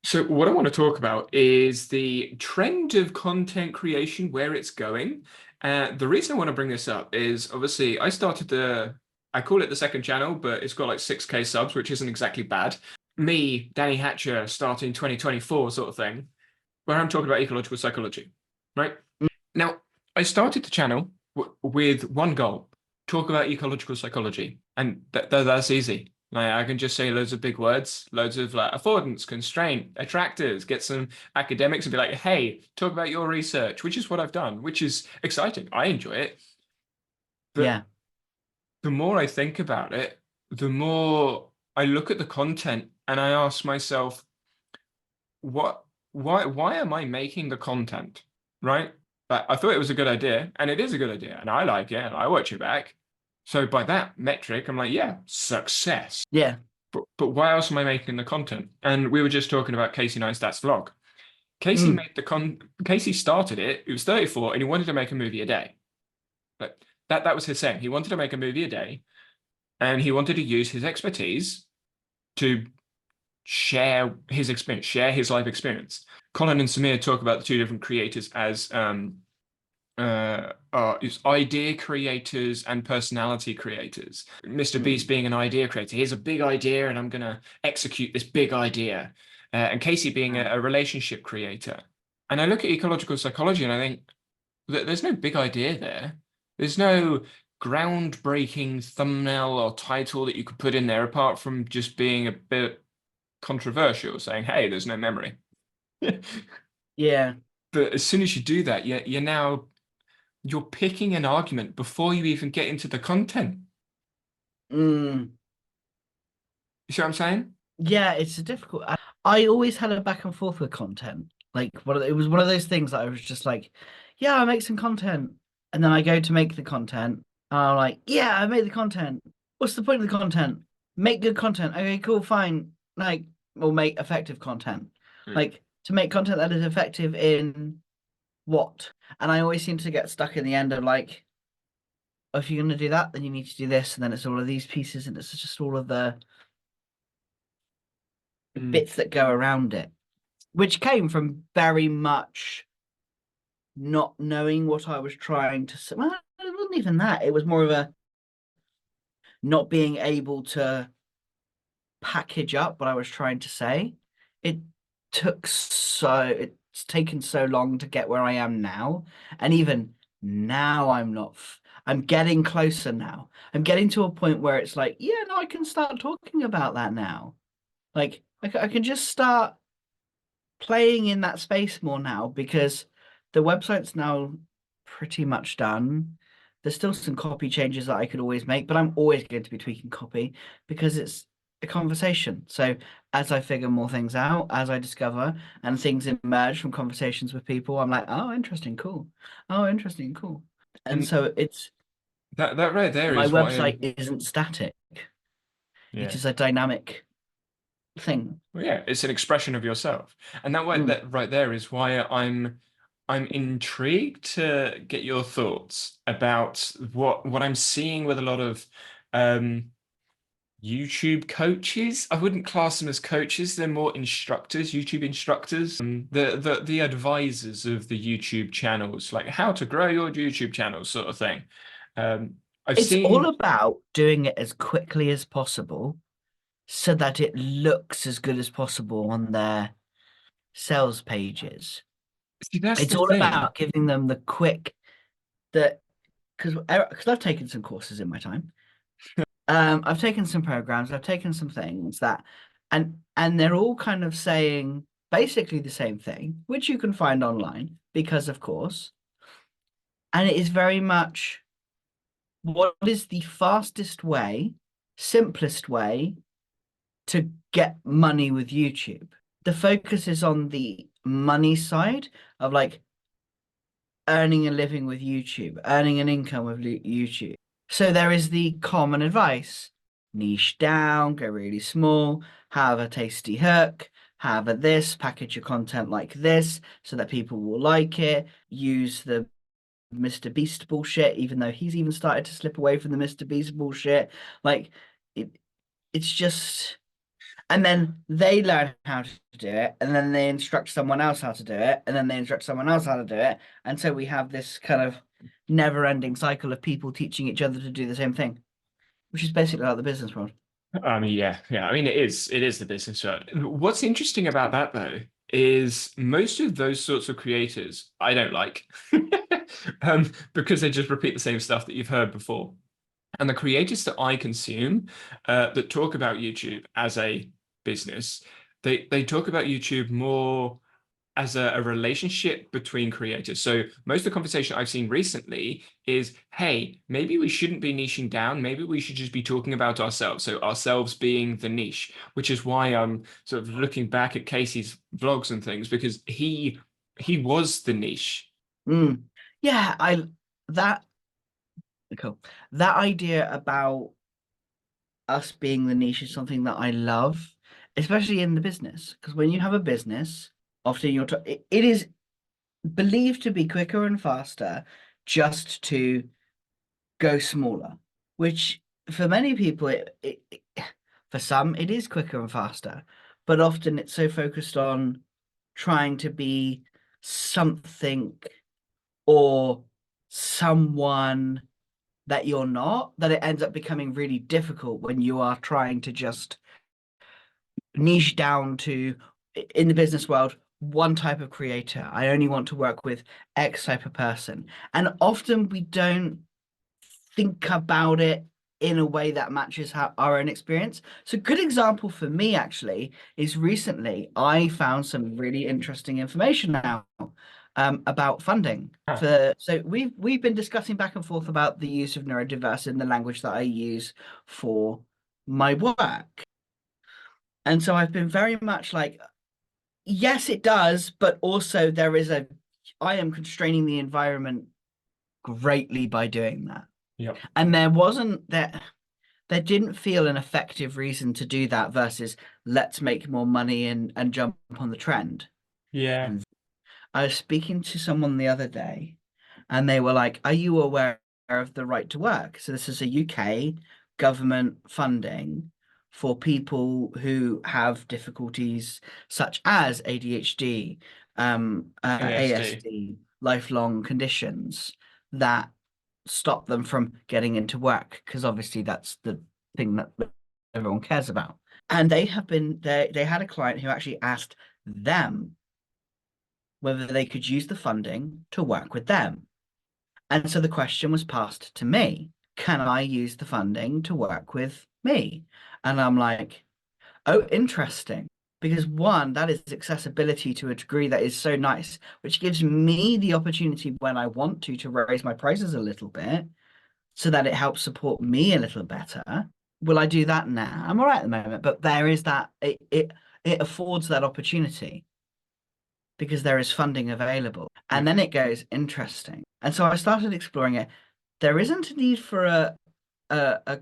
So, what I want to talk about is the trend of content creation, where it's going. The reason I want to bring this up is obviously I call it the second channel, but it's got like 6K subs, which isn't exactly bad. Me, Danny Hatcher, starting 2024 sort of thing, where I'm talking about ecological psychology, right? Now, I started the channel with one goal, talk about ecological psychology, and that's easy. Like I can just say loads of big words, loads of like affordance, constraint, attractors, get some academics and be like, hey, talk about your research, which is what I've done, which is exciting. I enjoy it. But Yeah. the more I think about it, the more I look at the content and I ask myself, what why am I making the content? Right? But I thought it was a good idea, and it is a good idea, and I like it, and I watch it back. So by that metric, I'm like, yeah, success. Yeah. But why else am I making the content? And we were just talking about Casey Neistat's vlog. Mm. Casey started it, he was 34, and he wanted to make a movie a day. But that was his saying. He wanted to make a movie a day, and he wanted to use his expertise to share his experience, share his life experience. Colin and Samir talk about the two different creators as is idea creators and personality creators. Mr. Beast Mm. being an idea creator, here's a big idea and I'm gonna execute this big idea. And Casey being Yeah. a relationship creator. And I look at ecological psychology and I think that there's no big idea there. There's no groundbreaking thumbnail or title that you could put in there apart from just being a bit controversial, saying, hey, there's no memory. Yeah. But as soon as you do that, you're picking an argument before you even get into the content. Mm. You see what I'm saying? Yeah, it's a difficult. I always had a back and forth with content. Like it was one of those things that I was just like, yeah, I make some content. And then I go to make the content. And I'm like, yeah, I made the content. What's the point of the content? Make good content. Okay, cool, fine. Like, we'll make effective content. Mm. Like to make content that is effective in what? And I always seem to get stuck in the end of like, oh, if you're gonna do that, then you need to do this, and then it's all of these pieces, and it's just all of the Mm. bits that go around it, which came from very much not knowing what I was trying to say. Well, it wasn't even that. It was more of a not being able to package up what I was trying to say. It it's taken so long to get where I am now. And even now, I'm getting closer now. I'm getting to a point where it's like, yeah, no, I can start talking about that now. Like, I can just start playing in that space more now because the website's now pretty much done. There's still some copy changes that I could always make, but I'm always going to be tweaking copy because it's a conversation. So as I figure more things out, as I discover and things emerge from conversations with people, I'm like, oh, interesting, cool. Oh, interesting, cool. And And so it's that right there my is why, website isn't static. It yeah, is a dynamic thing. well, yeah, it's an expression of yourself, and Mm. that right there is why I'm intrigued to get your thoughts about what I'm seeing with a lot of um YouTube coaches. I wouldn't class them as coaches. They're more instructors, YouTube instructors. The advisors of the YouTube channels, like how to grow your YouTube channel, sort of thing. Um, I've It's all seen. about doing it as quickly as possible so that it looks as good as possible on their sales pages. See, that's It's the all thing. about giving them the quick that because I've taken some courses in my time. I've taken some programs, I've taken some things that and they're all kind of saying basically the same thing, which you can find online because of course. And it is very much what is the fastest way, simplest way to get money with YouTube. The focus is on the money side of like earning a living with YouTube, earning an income with YouTube. So there is the common advice, niche down, go really small, have a tasty hook, have a this, package your content like this so that people will like it, use the Mr. Beast bullshit, even though he's even started to slip away from the Mr. Beast bullshit. Like it, it's just. And then they learn how to do it, and then they instruct someone else how to do it, and then they instruct someone else how to do it. And so we have this kind of never-ending cycle of people teaching each other to do the same thing, which is basically like the business world. I mean, yeah, yeah. I mean, it is the business side. What's interesting about that though is most of those sorts of creators I don't like, because they just repeat the same stuff that you've heard before. And the creators that I consume, that talk about YouTube as a business, they talk about YouTube more as a relationship between creators. So most of the conversation I've seen recently is, hey, maybe we shouldn't be niching down. Maybe we should just be talking about ourselves. So ourselves being the niche, which is why I'm sort of looking back at Casey's vlogs and things because he was the niche. Mm. Yeah, I that cool. That idea about us being the niche is something that I love, especially in the business. Because when you have a business, often it is believed to be quicker and faster just to go smaller, which for many people, for some, it is quicker and faster, but often it's so focused on trying to be something or someone that you're not, that it ends up becoming really difficult when you are trying to just niche down to, in the business world, one type of creator. I only want to work with X type of person. And often we don't think about it in a way that matches our own experience. So, a good example for me actually is recently I found some really interesting information now about funding. Huh. So we've been discussing back and forth about the use of neurodiversity in the language that I use for my work. And so I've been very much like, yes, it does, but also I am constraining the environment greatly by doing that. Yep. And there didn't feel an effective reason to do that versus let's make more money and jump on the trend. Yeah. And I was speaking to someone the other day, and they were like, "Are you aware of the right to work?" So this is a UK government funding for people who have difficulties such as ADHD, ASD. ASD, lifelong conditions that stop them from getting into work, because obviously that's the thing that everyone cares about. And they had a client who actually asked them whether they could use the funding to work with them. And so the question was passed to me. Can I use the funding to work with me? And I'm like, oh, interesting. Because one, that is accessibility to a degree that is so nice, which gives me the opportunity when I want to raise my prices a little bit so that it helps support me a little better. Will I do that now? I'm all right at the moment, but there is that it affords that opportunity because there is funding available. And Yep. then it goes interesting. And so I started exploring it. There isn't a need for a, a,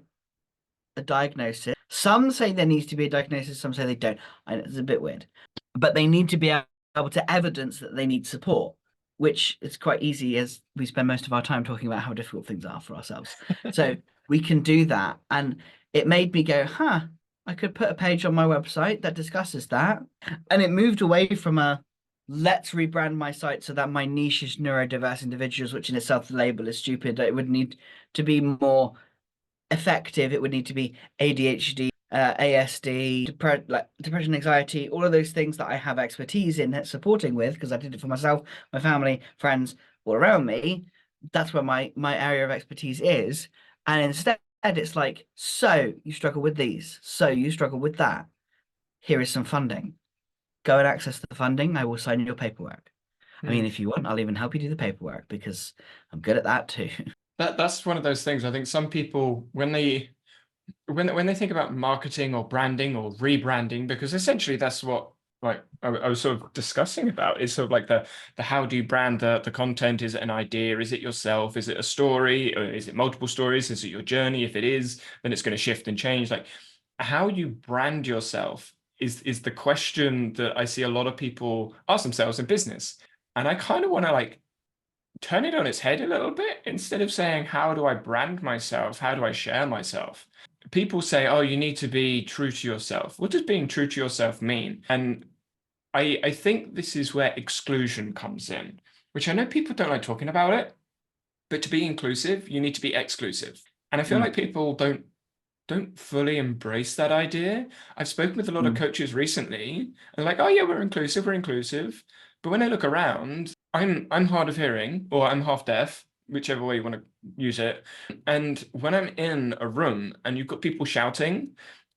a diagnosis. Some say there needs to be a diagnosis, some say they don't. It's a bit weird. But they need to be able to evidence that they need support, which is quite easy as we spend most of our time talking about how difficult things are for ourselves. So we can do that. And it made me go, huh, I could put a page on my website that discusses that. And it moved away from a let's rebrand my site so that my niche is neurodiverse individuals, which in itself the label is stupid. It would need to be more effective. It would need to be ADHD, ASD, depression, anxiety, all of those things that I have expertise in supporting with because I did it for myself, my family, friends all around me. That's where my area of expertise is. And instead, it's like, so you struggle with these, so you struggle with that. Here is some funding. Go and access the funding. I will sign your paperwork. I mean, Hmm. if you want, I'll even help you do the paperwork because I'm good at that too. That's one of those things. I think some people when they think about marketing or branding or rebranding, because essentially that's what like I was sort of discussing about is sort of like the how do you brand the content? Is it an idea? Is it yourself? Is it a story? Or is it multiple stories? Is it your journey? If it is, then it's going to shift and change. Like how you brand yourself is the question that I see a lot of people ask themselves in business. And I kind of want to like turn it on its head a little bit instead of saying, how do I brand myself? How do I share myself? people say, oh, you need to be true to yourself. What does being true to yourself mean? And I think this is where exclusion comes in, which I know people don't like talking about it, but to be inclusive, you need to be exclusive. And I feel Mm, like people don't fully embrace that idea. I've spoken with a lot of mm, coaches recently, and they're like, "Oh yeah, we're inclusive, we're inclusive." But when I look around, I'm hard of hearing, or I'm half deaf, whichever way you want to use it. And when I'm in a room and you've got people shouting,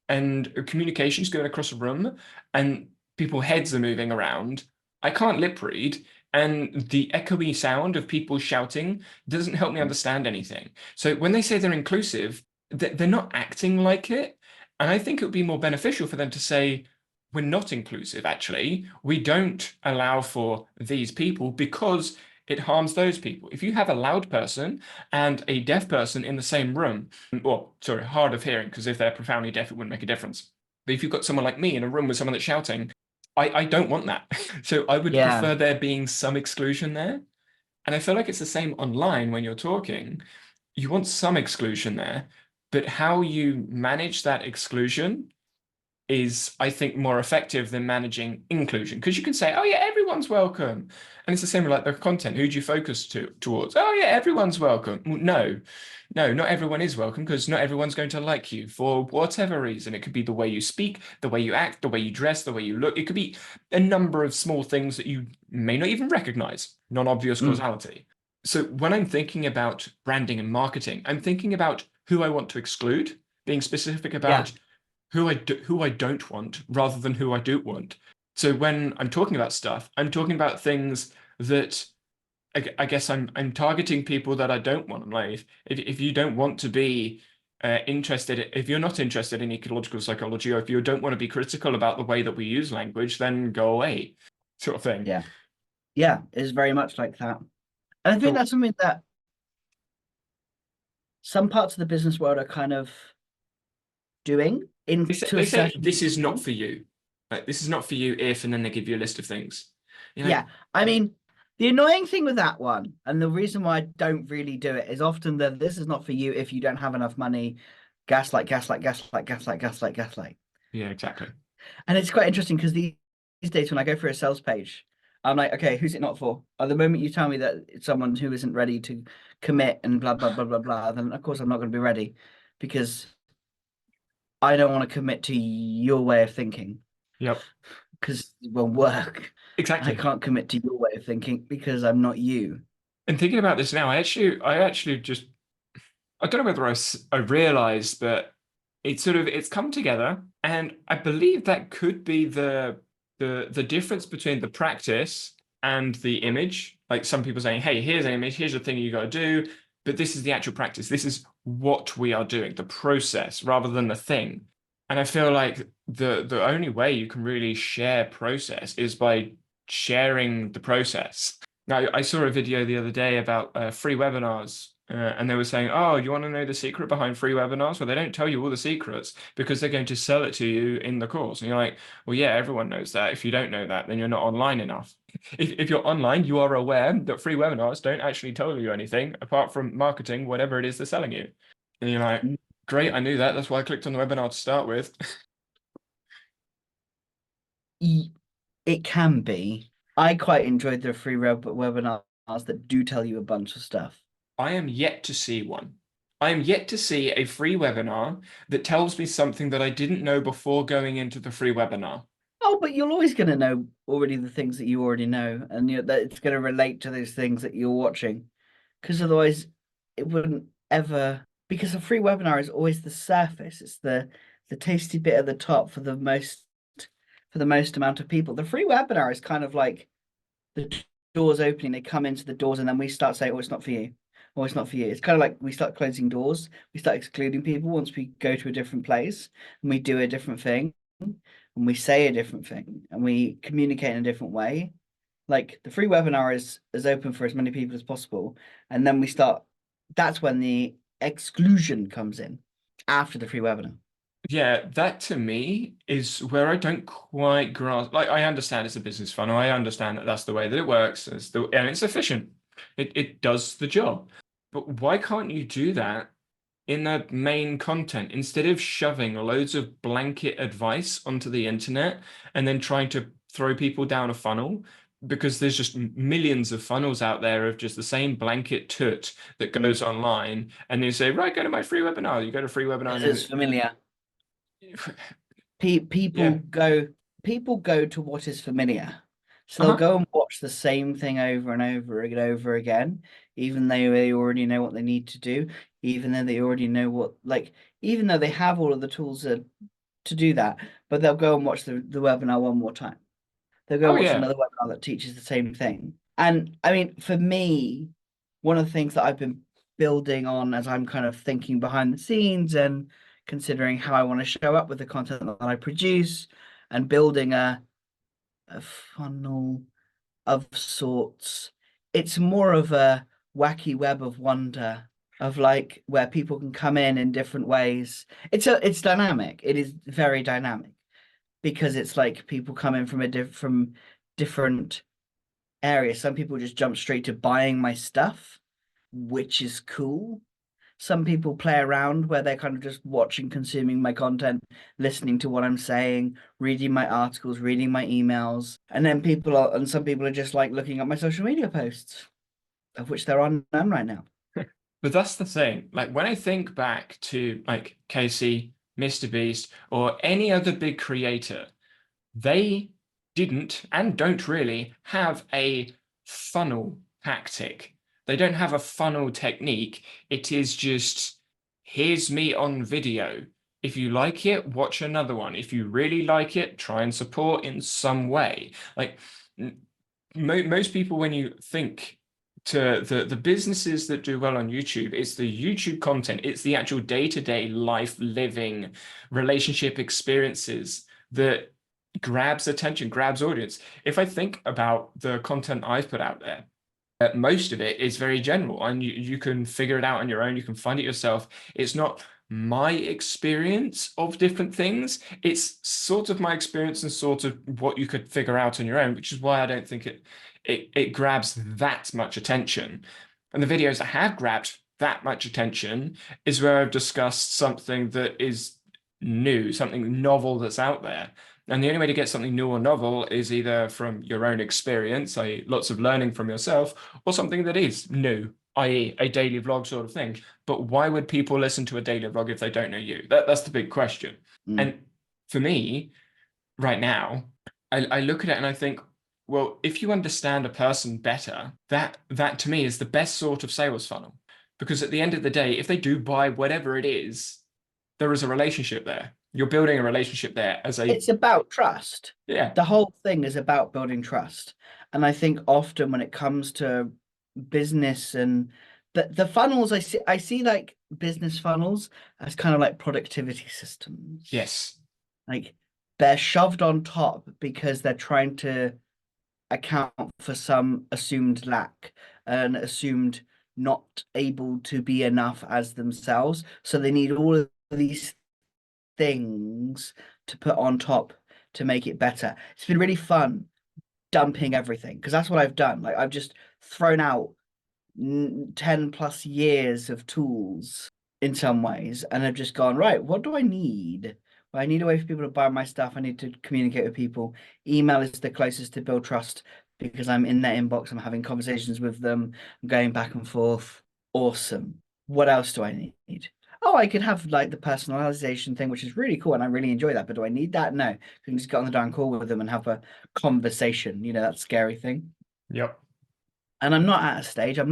and communications going across a room, and people heads are moving around, I can't lip read. And the echoey sound of people shouting doesn't help me mm, understand anything. So when they say they're inclusive, they're not acting like it. And I think it would be more beneficial for them to say, we're not inclusive, actually. We don't allow for these people because it harms those people. If you have a loud person and a deaf person in the same room, or sorry, hard of hearing, because if they're profoundly deaf, it wouldn't make a difference. But if you've got someone like me in a room with someone that's shouting, I don't want that. So I would yeah, prefer there being some exclusion there. And I feel like it's the same online when you're talking. You want some exclusion there, but how you manage that exclusion is, I think, more effective than managing inclusion. Because you can say, oh yeah, everyone's welcome. And it's the same with like the content. Who do you focus towards? Oh yeah, everyone's welcome. Well, no, no, not everyone is welcome because not everyone's going to like you for whatever reason. It could be the way you speak, the way you act, the way you dress, the way you look. It could be a number of small things that you may not even recognize, non-obvious mm, causality. So when I'm thinking about branding and marketing, I'm thinking about who I want to exclude, being specific yeah, about who I don't want rather than who I do want. So when I'm talking about stuff, I'm talking about things that I guess I'm targeting people that I don't want. Like if you don't want to be interested, if you're not interested in ecological psychology, or if you don't want to be critical about the way that we use language, then go away, sort of thing. yeah, yeah. It's very much like that. And I think So that's something that some parts of the business world are kind of doing they say, into a they say certain this is not extent. for you. Like this is not for you if, and then they give you a list of things. You're like, Yeah, I mean, the annoying thing with that one, and the reason why I don't really do it, is often that this is not for you if you don't have enough money. Gaslight, gaslight, gaslight, gaslight, gaslight, gaslight. yeah, exactly. And it's quite interesting because these days when I go through a sales page, I'm like, okay, who's it not for? At the moment you tell me that it's someone who isn't ready to commit and blah blah blah blah blah, then of course I'm not going to be ready because I don't want to commit to your way of thinking Yep, because it won't work. I exactly. can't commit to your way of thinking because I'm not you. And thinking about this now, I actually just, I don't know whether I realized, but it's come together, and I believe that could be the difference between the practice and the image. Like some people saying, "Hey, here's an image, here's the thing you got to do," but this is the actual practice. This is what we are doing, the process rather than the thing. And I feel like the only way you can really share process is by sharing the process. Now, I saw a video the other day about free webinars, and they were saying, "Oh, you want to know the secret behind free webinars? Well, they don't tell you all the secrets because they're going to sell it to you in the course." And you're like, "Well, yeah, everyone knows that. If you don't know that, then you're not online enough. If you're online, you are aware that free webinars don't actually tell you anything apart from marketing whatever it is they're selling you." And you're like, "Great, I knew that. That's why I clicked on the webinar to start with." Y- It can be. I quite enjoyed the free webinars that do tell you a bunch of stuff. I am yet to see one. I am yet to see a free webinar that tells me something that I didn't know before going into the free webinar. Oh, but you're always going to know already the things that you already know, and that it's going to relate to those things that you're watching. Because otherwise, it wouldn't ever. Because a free webinar is always the surface. It's the tasty bit at the top for the most amount of people. The free webinar is kind of like the doors opening. They come into the doors, and then we start saying, "Oh, it's not for you." Oh, it's not for you. It's kind of like we start closing doors. We start excluding people once we go to a different place and we do a different thing and we say a different thing and we communicate in a different way. Like the free webinar is open for as many people as possible. And then we start, that's when the exclusion comes in after the free webinar. Yeah, that to me is where I don't quite grasp. Like, I understand it's a business funnel. I understand that that's the way that it works. And it's efficient. It does the job. But why can't you do that in the main content instead of shoving loads of blanket advice onto the internet and then trying to throw people down a funnel. Because there's just millions of funnels out there of just the same blanket toot that Mm. goes online, and you say, right, go to my free webinar. You go to free webinar, Because and it's then familiar. Pe yeah, people go to what is familiar. So they'll uh-huh. go and watch the same thing over and over and over again, even though they already know what they need to do, even though they already know what, like, even though they have all of the tools to do that, but they'll go and watch the webinar one more time. They'll go Oh and watch yeah. another webinar that teaches the same thing. And I mean, for me, one of the things that I've been building on as I'm kind of thinking behind the scenes and considering how I want to show up with the content that I produce and building a funnel of sorts, it's more of a wacky web of wonder of like where people can come in different ways. It's dynamic. It is very dynamic because it's like people come in from from different areas. Some people just jump straight to buying my stuff, which is cool. Some people play around where they're kind of just watching, consuming my content, listening to what I'm saying, reading my articles, reading my emails. And some people are just like looking at my social media posts, of which there are none right now. But that's the thing. Like when I think back to like Casey, Mr. Beast, or any other big creator, they didn't and don't really have a funnel tactic. They don't have a funnel technique. It is just, here's me on video. If you like it, watch another one. If you really like it, try and support in some way. Like most people, when you think to the businesses that do well on YouTube, it's the YouTube content, it's the actual day-to-day life living relationship experiences that grabs attention, grabs audience. If I think about the content I've put out there, most of it is very general and you can figure it out on your own. You can find it yourself. It's not my experience of different things. It's sort of my experience and sort of what you could figure out on your own, which is why I don't think it grabs that much attention. And the videos that have grabbed that much attention is where I've discussed something that is new, something novel that's out there. And the only way to get something new or novel is either from your own experience, i.e., lots of learning from yourself, or something that is new, i.e., a daily vlog sort of thing. But why would people listen to a daily vlog if they don't know you? That's the big question. Mm. And for me, right now, I look at it and I think, well, if you understand a person better, that to me is the best sort of sales funnel. Because at the end of the day, if they do buy whatever it is, there is a relationship there. You're building a relationship there as a It's about trust. yeah. The whole thing is about building trust. And I think often when it comes to business and the funnels, I see like business funnels as kind of like productivity systems. Yes. Like they're shoved on top because they're trying to account for some assumed lack and assumed not able to be enough as themselves. So they need all of these things to put on top to make it better. It's been really fun dumping everything because that's what I've done. Like I've just thrown out 10 plus years of tools in some ways and I've just gone, right, what do I need? Well, I need a way for people to buy my stuff. I need to communicate with people. Email is the closest to build trust because I'm in their inbox. I'm having conversations with them. I'm going back and forth. Awesome. What else do I need? Oh, I could have like the personalization thing, which is really cool, and I really enjoy that. But do I need that? No. I can just get on the darn call with them and have a conversation. You know, that scary thing. Yep. And I'm not at a stage. I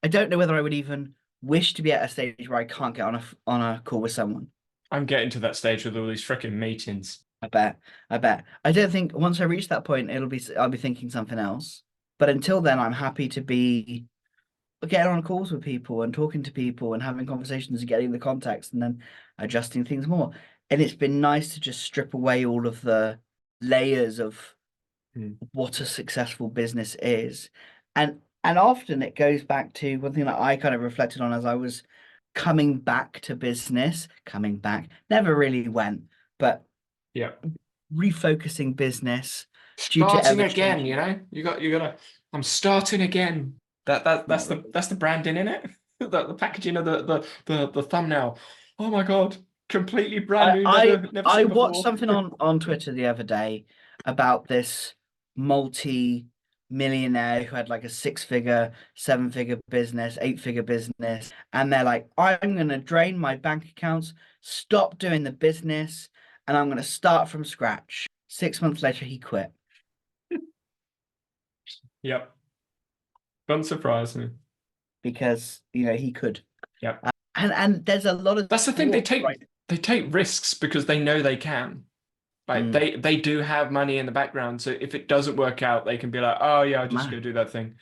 don't know whether I would even wish to be at a stage where I can't get on a call with someone. I'm getting to that stage with all these freaking meetings. I bet. I bet. I don't think once I reach that point, I'll be thinking something else. But until then, I'm happy to be getting on calls with people and talking to people and having conversations and getting the context and then adjusting things more. And it's been nice to just strip away all of the layers of Mm. what a successful business is. And often it goes back to one thing that I kind of reflected on as I was coming back to business, coming back, never really went, but Yep. refocusing business due to Starting ever again, changing. you gotta I'm starting again. That's Not really. the branding in it. The packaging of the thumbnail. Oh my God, completely brand I new, I never I seen watched before. something on Twitter the other day about this multi-millionaire who had like a six-figure, seven-figure business, eight-figure business, and they're like, I'm gonna drain my bank accounts, stop doing the business, and I'm gonna start from scratch. 6 months later, he quit Yep, doesn't surprise me. because he could. Yep. And there's a lot of That's the thing. talk, right? They take risks because they know they can. Like Mm, they do have money in the background, so if it doesn't work out, they can be like, oh yeah, I'll doesn't just go matter. do that thing.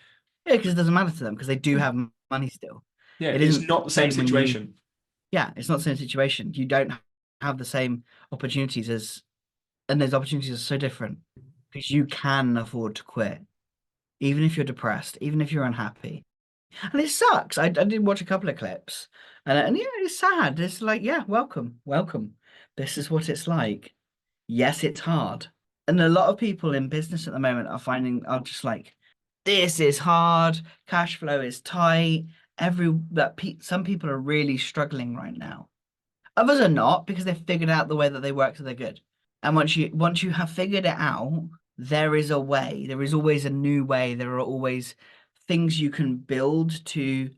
Yeah, because it doesn't matter to them because they do Yeah, have money still. yeah, It it's isn't not the the same same when you situation. yeah, it's not the same situation. You don't have the same opportunities and those opportunities are so different because you can afford to quit, even if you're depressed, even if you're unhappy. And it sucks. I did watch a couple of clips and yeah, it's sad. It's like, yeah, welcome, welcome. This is what it's like. Yes, it's hard. And a lot of people in business at the moment are just like, this is hard, cash flow is tight. Some people are really struggling right now. Others are not because they've figured out the way that they work, so they're good. And once you have figured it out, there is a way. There is always a new way. There are always things you can build to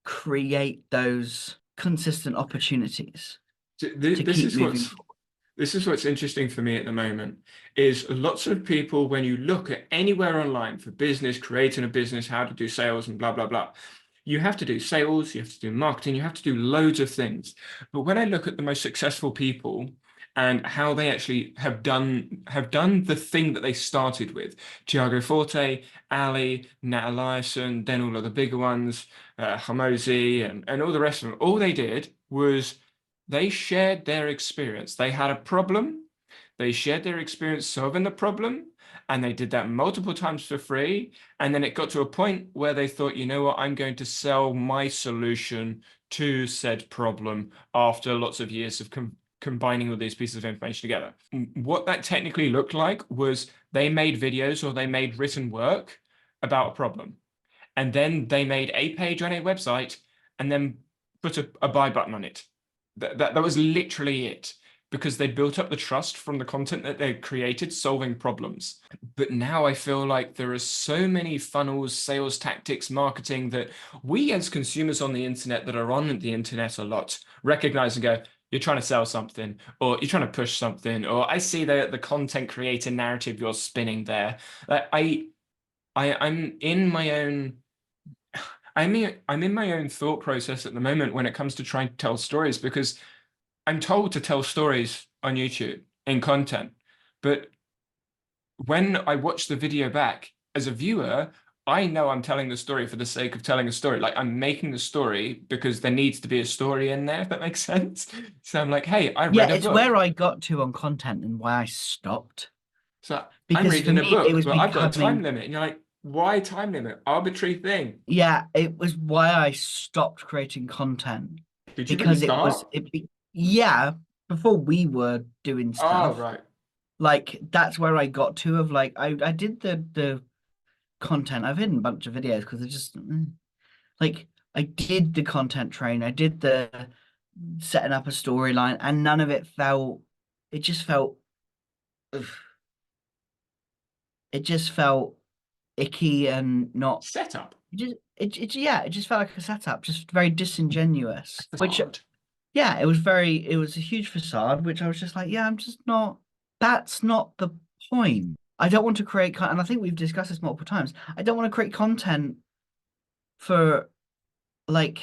create those consistent opportunities So to This keep is moving forward. this is what's interesting for me at the moment is lots of people when you look at anywhere online for business, creating a business, how to do sales and blah blah blah. You have to do sales, you have to do marketing, you have to do loads of things. But when I look at the most successful people and how they actually have done the thing that they started with, Tiago Forte, Ali, Nat Eliason, then all of the bigger ones, Hormozi, and all the rest of them, all they did was they shared their experience. They had a problem, they shared their experience solving the problem, and they did that multiple times for free. And then it got to a point where they thought, you know what, I'm going to sell my solution to said problem after lots of years of combining all these pieces of information together. What that technically looked like was they made videos or they made written work about a problem. And then they made a page on a website and then put a buy button on it. That was literally it because they built up the trust from the content that they created solving problems. But now I feel like there are so many funnels, sales tactics, marketing that we as consumers on the internet that are on the internet a lot recognize and go, you're trying to sell something, or you're trying to push something, or I see the content creator narrative you're spinning there. Like I'm in my own I'm in my own thought process at the moment when it comes to trying to tell stories because I'm told to tell stories on YouTube in content. But when I watch the video back as a viewer, I know I'm telling the story for the sake of telling a story. Like I'm making the story because there needs to be a story in there, if that makes sense. So I'm like, hey, I Yeah, read a it's where book. I got to on content and why I stopped. So I'm Because for reading a me, it book, was but I've got a time becoming, limit. And you're like, why time limit? Arbitrary thing. yeah, it was why I stopped creating content Did you really because start? yeah, before we were doing Oh, stuff, right. like that's where I got to of like I did the content. I've hidden a bunch of videos because I just like I did the content train, I did the setting up a storyline, and none of it felt. It just felt. ugh, It just felt icky and not. Setup. It just felt like a setup, just very disingenuous. Which Facade. yeah, it was a huge facade, which I was just like, yeah, I'm just not. That's not the point. I don't want to create and I think we've discussed this multiple times. I don't want to create content for like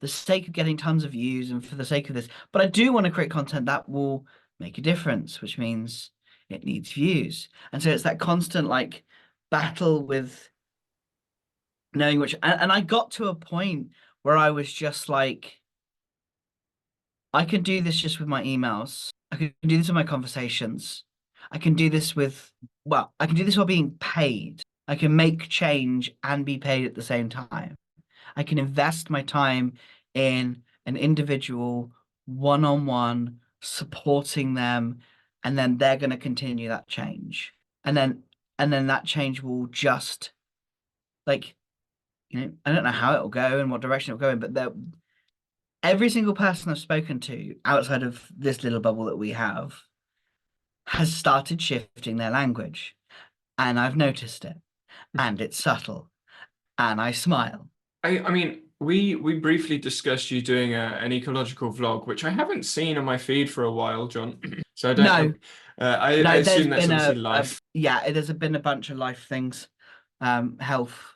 the sake of getting tons of views and for the sake of this. But I do want to create content that will make a difference, which means it needs views. And so it's that constant like battle with knowing which and I got to a point where I was just like, I can do this just with my emails. I can do this with my conversations. I can do this with, well, I can do this while being paid. I can make change and be paid at the same time. I can invest my time in an individual one-on-one supporting them, and then they're going to continue that change. And then that change will just like I don't know how it'll go and what direction it'll go in, but every single person I've spoken to outside of this little bubble that we have has started shifting their language. And I've noticed it. And it's subtle. And I smile. I mean, we briefly discussed you doing an ecological vlog, which I haven't seen on my feed for a while, John. So I don't. No, I no, there's assume that's been obviously a life. yeah, there's been a bunch of life things, health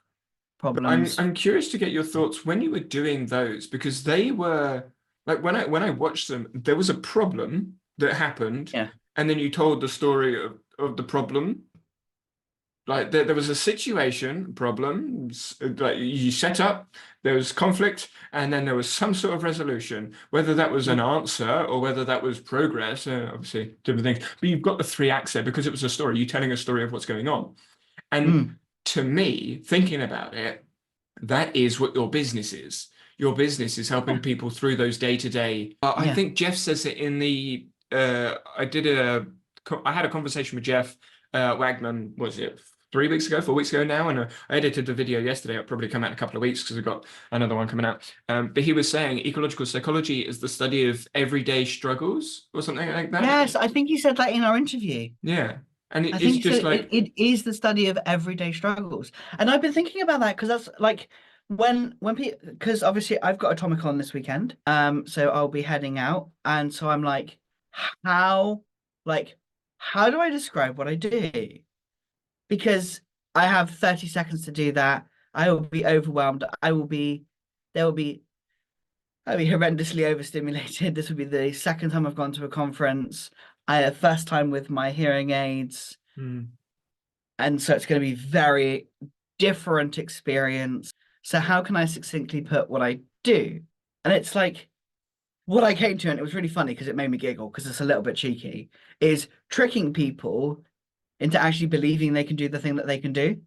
But I'm problems. I'm curious to get your thoughts when you were doing those because they were like when I watched them, there was a problem that happened, Yeah. and then you told the story of the problem. Like there was a situation problem, like you set up, there was conflict, and then there was some sort of resolution. Whether that was an Mm, answer or whether that was progress, obviously different things. But you've got the three acts there because it was a story. You telling a story of what's going on. And mm, to me, thinking about it, that is what your business is. Your business is helping yeah. people through those day to day. I Yeah. think Jeff says it in the. I had a conversation with Jeff Wagman. Was it 3 weeks ago, 4 weeks ago now? And I edited the video yesterday. It'll probably come out in a couple of weeks because I've got another one coming out. But he was saying ecological psychology is the study of everyday struggles or something like that. Yes, I think you said that in our interview. Yeah, and I it's think so. just like. It is the study of everyday struggles, and I've been thinking about that because that's like when people because obviously I've got Atomic on this weekend, so I'll be heading out, and so I'm how like how do I describe what I do? Because I have 30 seconds to do that. I will be overwhelmed. There will be I'll be horrendously overstimulated. This will be the second time I've gone to a conference. First time with my hearing aids. Hmm. And so it's going to be very different experience. So how can I succinctly put what I do? And it's like what I came to, and it was really funny because it made me giggle because it's a little bit cheeky, is tricking people into actually believing they can do the thing that they can do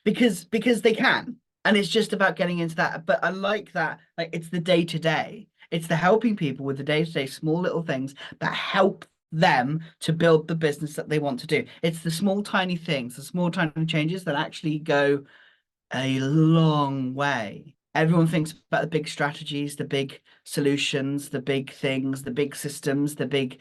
because they can. And it's just about getting into that. But I like that, like it's the day to day. It's the helping people with the day to day small little things that help them to build the business that they want to do. It's the small, tiny things, the small, tiny changes that actually go a long way. Everyone thinks about the big strategies, the big solutions, the big things, the big systems, the big,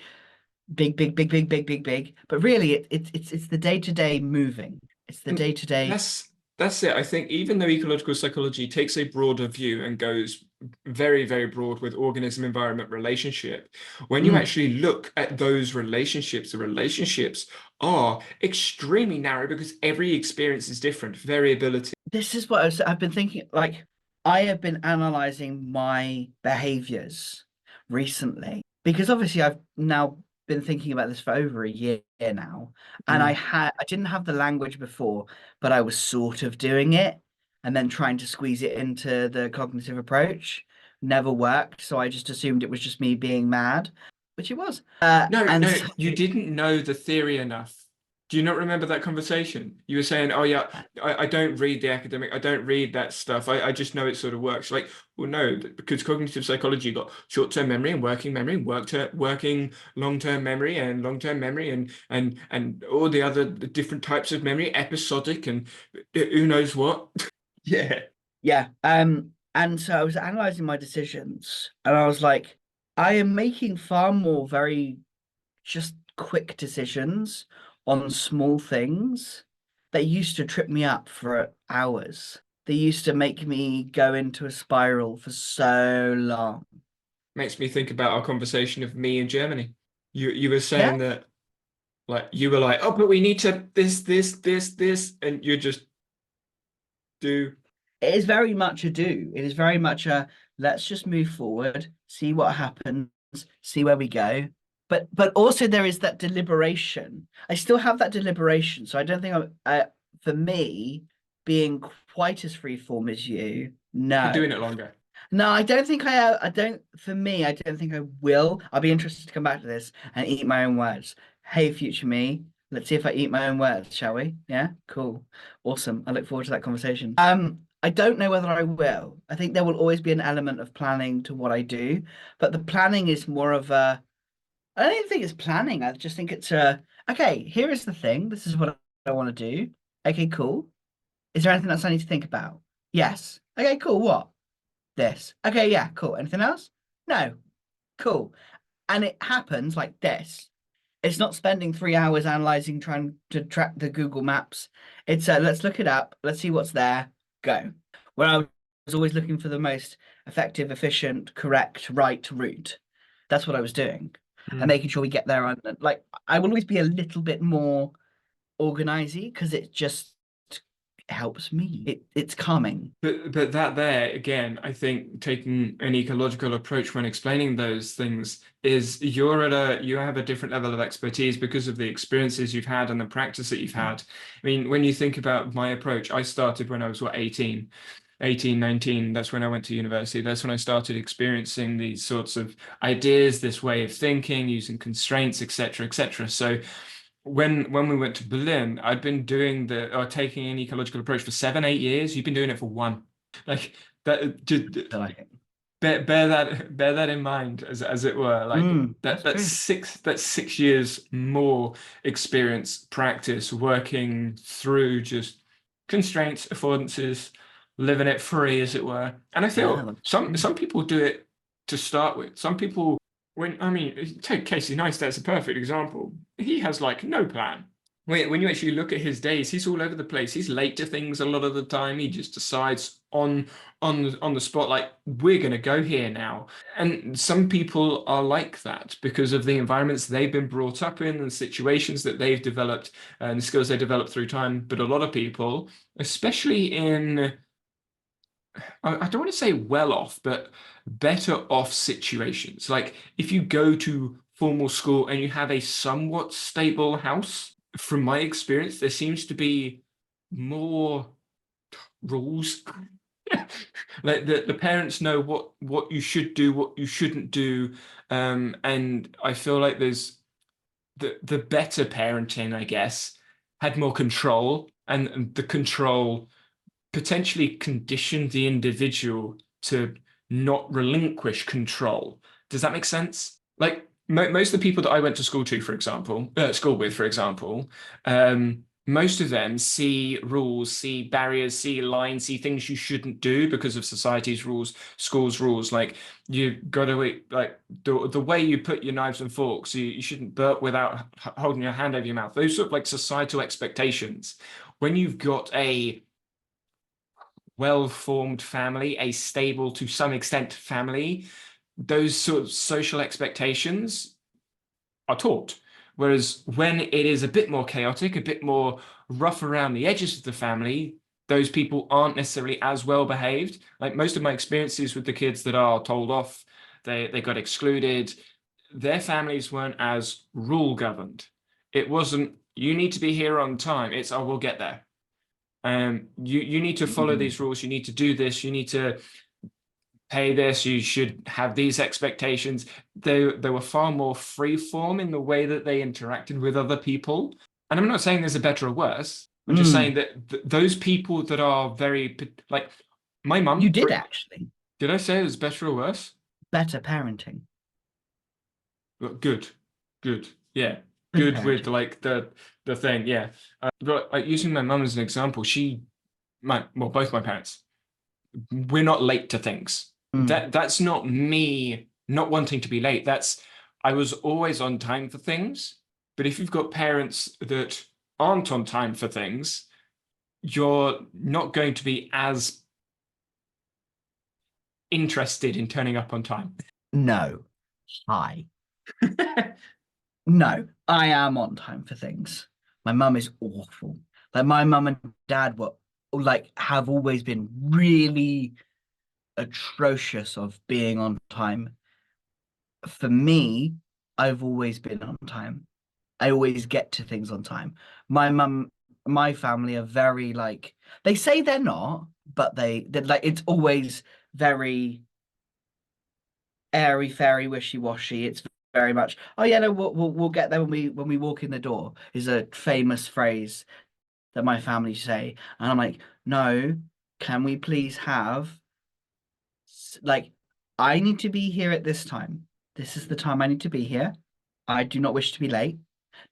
big, big, big, big, big, big, big. But really, it's the day to day moving. It's the And day to day. that's it. I think even though ecological psychology takes a broader view and goes very, very broad with organism environment relationship, when you Mm. actually look at those relationships, the relationships are extremely narrow because every experience is different, variability. This is what I've been thinking. Like, I have been analyzing my behaviors recently because obviously I've now been thinking about this for over a year now, and Mm. I didn't have the language before, but I was sort of doing it and then trying to squeeze it into the cognitive approach. Never worked, so I just assumed it was just me being mad, which it was. No, And no, so you didn't know the theory enough. Do you not remember that conversation? You were saying, "Oh yeah, I don't read the academic. I don't read that stuff. I just know it sort of works." Like, well, no, because cognitive psychology got short-term memory and working long-term memory and long-term memory and all the other different types of memory, episodic and who knows what. Yeah. yeah, and so I was analyzing my decisions, and I was like, I am making far more very just quick decisions on small things that used to trip me up for hours. They used to make me go into a spiral for so long. Makes me think about our conversation of me in Germany. You were Yeah, saying that like you were like, oh, but we need to this, and you just do. it is very much a do. It is very much a let's just move forward, see what happens, see where we go. But also there is that deliberation. I still have that deliberation, so I don't think for me being quite as free form as you. For No, doing it longer. no, I don't think I don't. For me, I don't think I will. I'll be interested to come back to this and eat my own words. Hey, future me, let's see if I eat my own words, shall we? Yeah, cool, awesome. I look forward to that conversation. I don't know whether I will. I think there will always be an element of planning to what I do, but the planning is more of a. I don't even think it's planning. I just think it's a. Okay, here is the thing. This is what I want to do. Okay, cool. Is there anything else I need to think about? Yes. Okay, cool. What? This. Okay, yeah, cool. Anything else? No. Cool. And it happens like this. It's not spending 3 hours analyzing, trying to track the Google Maps. It's let's look it up, let's see what's there, go. Where I was always looking for the most effective, efficient, correct, right route. That's what I was doing. And making sure we get there on like I will always be a little bit more organizing because it just helps me. It's calming. But that there again, I think taking an ecological approach when explaining those things is you have a different level of expertise because of the experiences you've had and the practice that you've had. I mean, when you think about my approach, I started when I was what, 18, 19. That's when I went to university. That's when I started experiencing these sorts of ideas, this way of thinking, using constraints, etc., etc. So when we went to Berlin, I'd been doing the or taking an ecological approach for 7, 8 years. You've been doing it for one. Like that, I like it. bear that in mind as it were. Like That's true. that's 6 years more experience, practice, working through just constraints, affordances, living it free, as it were. And I Yeah, feel that's some true. some people do it to start with. Some people when I mean, take Casey Neistat as a perfect example. He has like no plan. When you actually look at his days, he's all over the place. He's late to things a lot of the time. He just decides on the spot, like we're going to go here now. And some people are like that because of the environments they've been brought up in and situations that they've developed and the skills they developed through time. But a lot of people, especially in I don't want to say well off, but better off situations. Like if you go to formal school and you have a somewhat stable house, from my experience, there seems to be more rules. Like the parents know what you should do, what you shouldn't do. And I feel like there's the better parenting, I guess, had more control and the control potentially condition the individual to not relinquish control. Does that make sense? Like most of the people that I went to school to, for example, school with, for example, most of them see rules, see barriers, see lines, see things you shouldn't do because of society's rules, schools' rules. Like you got to like the way you put your knives and forks. You shouldn't burp without holding your hand over your mouth. Those sort of like societal expectations. When you've got a well-formed family, a stable to some extent family, those sort of social expectations are taught. Whereas when it is a bit more chaotic, a bit more rough around the edges of the family, those people aren't necessarily as well behaved. Like most of my experiences with the kids that are told off, they got excluded, their families weren't as rule governed. It wasn't, you need to be here on time. It's, oh, we'll get there. You need to follow Mm. these rules. You need to do this. You need to pay this. You should have these expectations. They were far more free form in the way that they interacted with other people. And I'm not saying there's a better or worse. I'm just saying Mm. that those people that are very like my You mum. did actually. Did I say it was better or worse? Better parenting. Well, good, good, yeah, Good good with parenting. like the thing, yeah. But like, using my mum as an example, both my parents, we're not late to things. Mm. That's not me not wanting to be late. That's I was always on time for things. But if you've got parents that aren't on time for things, you're not going to be as interested in turning up on time. No. Hi. No, I am on time for things. My mum is awful. Like my mum and dad were like have always been really atrocious of being on time. For me, I've always been on time. I always get to things on time. My mum, my family are very like they say they're not, but they're like it's always very airy fairy wishy-washy. It's very much, oh yeah, no, we'll get there when we walk in the door is a famous phrase that my family say. And I'm like, no, can we please have like I need to be here at this time. This is the time I need to be here. I do not wish to be late.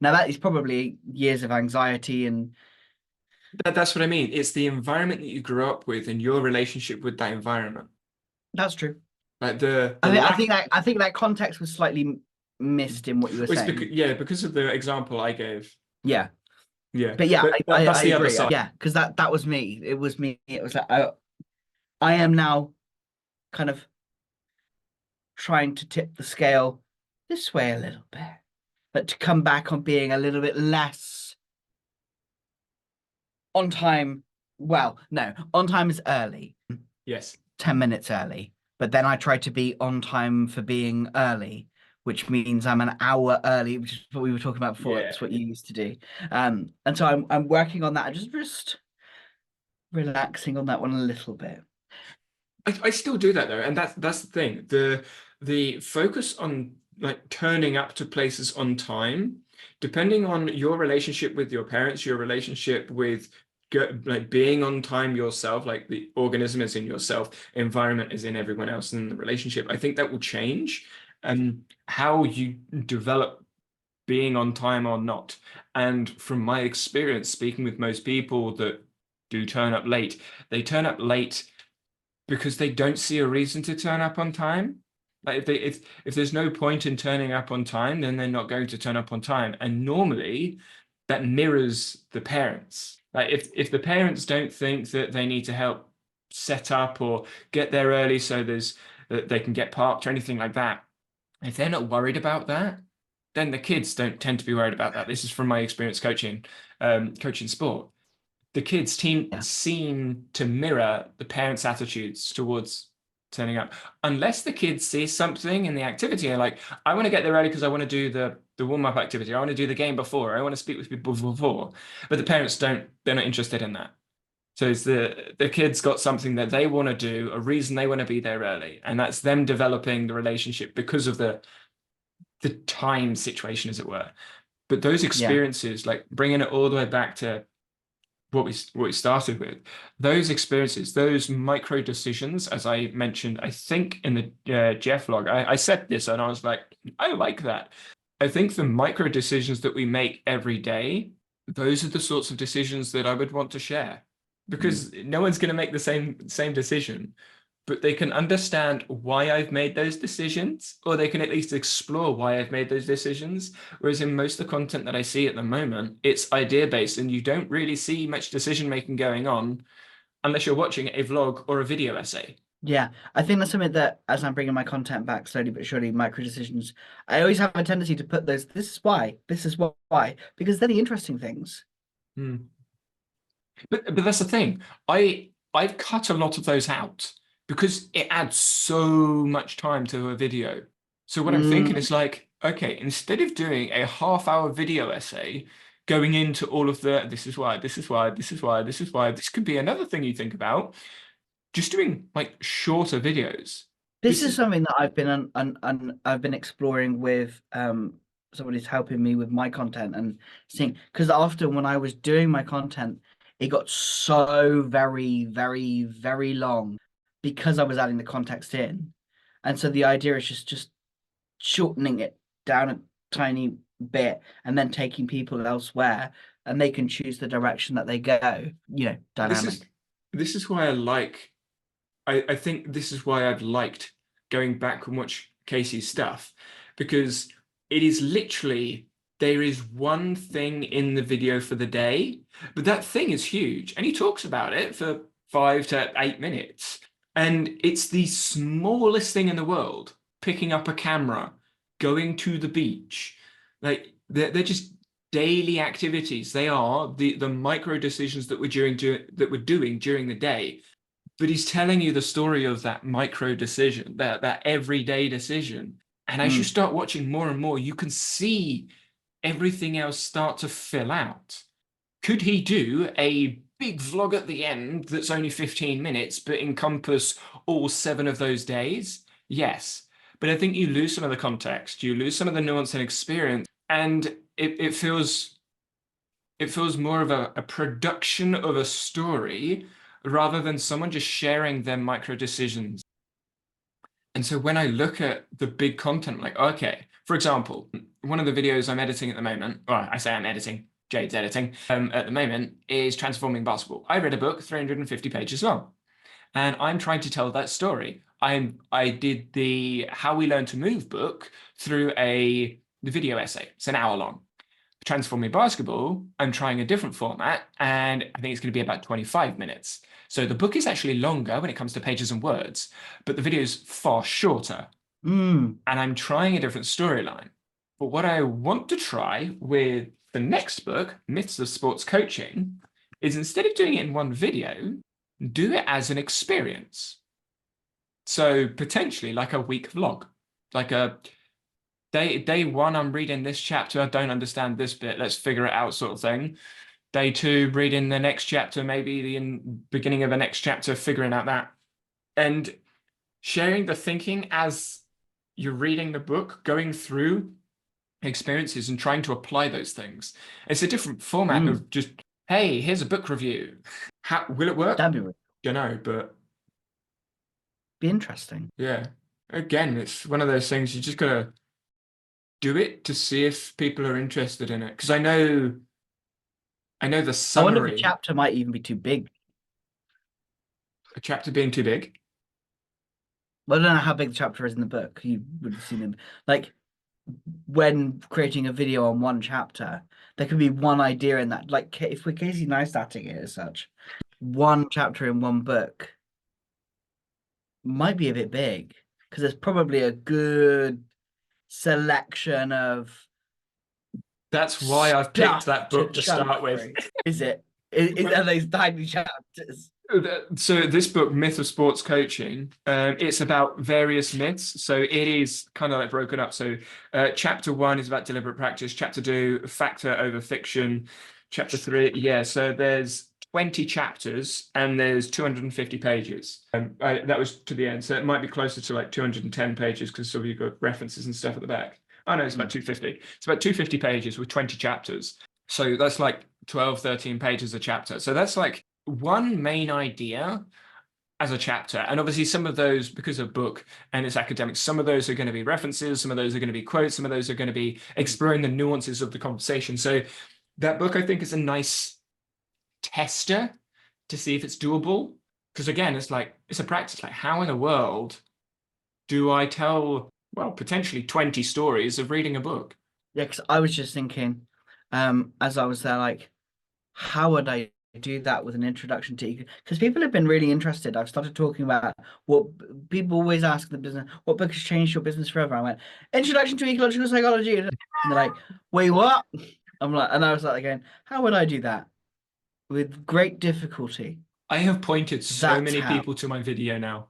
Now that is probably years of anxiety and That's what I mean. It's the environment that you grew up with and your relationship with that environment. That's true. Like the I think lack. that context was slightly missed in what you were It's because, saying. yeah, because of the example I gave. Yeah. Yeah, But yeah, but that's I the other agree. side. Yeah, because that was me. It was me. It was like I am now kind of trying to tip the scale this way a little bit, but to come back on being a little bit less on time. Well, no, on time is early, Yes. 10 minutes early. But then I try to be on time for being early, which means I'm an hour early, which is what we were talking about before. Yeah. That's what you used to do. And so I'm working on that, just relaxing on that one a little bit. I still do that though, and that's the thing. The focus on like turning up to places on time, depending on your relationship with your parents, your relationship with like being on time yourself, like the organism is in yourself, environment is in everyone else in the relationship. I think that will change how you develop being on time or not. And from my experience, speaking with most people that do turn up late, they turn up late because they don't see a reason to turn up on time. Like if there's no point in turning up on time, then they're not going to turn up on time. And normally that mirrors the parents. Like if the parents don't think that they need to help set up or get there early so that they can get parked or anything like that, if they're not worried about that, then the kids don't tend to be worried about that. This is from my experience coaching sport. The kids team Yeah. seem to mirror the parents' attitudes towards turning up, unless the kids see something in the activity and like, I want to get there early because I want to do the warm-up activity. I want to do the game before. I want to speak with people before. But the parents don't, they're not interested in that. So it's the kids got something that they want to do, a reason they want to be there early, and that's them developing the relationship because of the time situation, as it were. But those Yeah. experiences, like bringing it all the way back to what we started with, those experiences, those micro decisions, as I mentioned, I think in the Jeff log, I said this and I was like, I like that. I think the micro decisions that we make every day, those are the sorts of decisions that I would want to share Mm. because no one's going to make the same decision, but they can understand why I've made those decisions, or they can at least explore why I've made those decisions. Whereas in most of the content that I see at the moment, it's idea based, and you don't really see much decision making going on unless you're watching a vlog or a video essay. Yeah, I think that's something that as I'm bringing my content back slowly but surely, micro decisions, I always have a tendency to put those, this is why, because they're the interesting things. Hmm. But that's the thing. I've cut a lot of those out because it adds so much time to a video. So what I'm thinking Mm, is like, okay, instead of doing a half-hour video essay going into all of the this is why, this is why, this is why, this is why, this could be another thing you think about, just doing like shorter videos. this This is is something that I've been I've been exploring with somebody who's helping me with my content and seeing, because often when I was doing my content, it got so very long because I was adding the context in. And so the idea is just shortening it down a tiny bit and then taking people elsewhere, and they can choose the direction that they go, this is dynamic. this is why I think this is why I've liked going back and watch Casey's stuff because it is literally there is one thing in the video for the day, but that thing is huge. And he talks about it for 5 to 8 minutes. And it's the smallest thing in the world, picking up a camera, going to the beach. Like they're just daily activities. They are the micro decisions that that we're doing during the day, but he's telling you the story of that micro decision, that everyday decision. And as you Mm. start watching more and more, you can see everything else start to fill out. Could he do a big vlog at the end that's only 15 minutes, but encompass all 7 of those days? Yes. But I think you lose some of the context, you lose some of the nuance and experience, and it feels more of a production of a story rather than someone just sharing their micro decisions. And so when I look at the big content, I'm like, okay, for example, one of the videos I'm editing at the moment, well, I say I'm editing. Jade's editing at the moment, is Transforming Basketball. I read a book 350 pages long, and I'm trying to tell that story. I did the How We Learn to Move book through the video essay. It's an hour long. Transforming Basketball, I'm trying a different format, and I think it's going to be about 25 minutes. So the book is actually longer when it comes to pages and words, but the video is far shorter. Mm. And I'm trying a different storyline. But what I want to try with the next book, Myths of Sports Coaching, is instead of doing it in one video, do it as an experience. So potentially like a week vlog, like a day one, I'm reading this chapter, I don't understand this bit, let's figure it out sort of thing. Day two, reading the next chapter, maybe the beginning of the next chapter, figuring out that. And sharing the thinking as you're reading the book, going through experiences and trying to apply those things. It's a different format Mm. of just, hey, here's a book review. How will it work? That'd be Don't know, but interesting. yeah. Again, it's one of those things you just gotta do it to see if people are interested in it. Because I know the I wonder if a summary, chapter might even be too big. a chapter being too big. Well, I don't know how big the chapter is in the book. You would have seen them. Like when creating a video on one chapter, there could be one idea in that. Like if we're Casey Neistatting it as such, one chapter in one book might be a bit big because there's probably a good selection of That's why I've picked stuff that to book to chunk start with. through. Is it? Are those tiny chapters? So this book, Myth of Sports Coaching, it's about various myths. So it is kind of like broken up. So chapter one is about deliberate practice. Chapter two, factor over fiction. Chapter three, yeah. So there's 20 chapters and there's 250 pages. That was to the end. So it might be closer to like 210 pages because so you've got references and stuff at the back. Oh no, it's about 250. It's about 250 pages with 20 chapters. So that's like 12, 13 pages a chapter. So that's like one main idea as a chapter. And obviously, some of those, because of book and it's academic, some of those are going to be references, some of those are going to be quotes, some of those are going to be exploring the nuances of the conversation. So that book, I think, is a nice tester to see if it's doable. Because again, it's like, it's a practice. Like, how in the world do I tell, well, potentially 20 stories of reading a book? Yeah, because I was just thinking, as I was there, like, how would I do that with an introduction to because people have been really interested. I've started talking about what people always ask the business, what book has changed your business forever? I went, Introduction to Ecological Psychology. And they're like, wait, what? I'm like, and I was like again, how would I do that? With great difficulty. I have pointed so That's many how. people to my video now.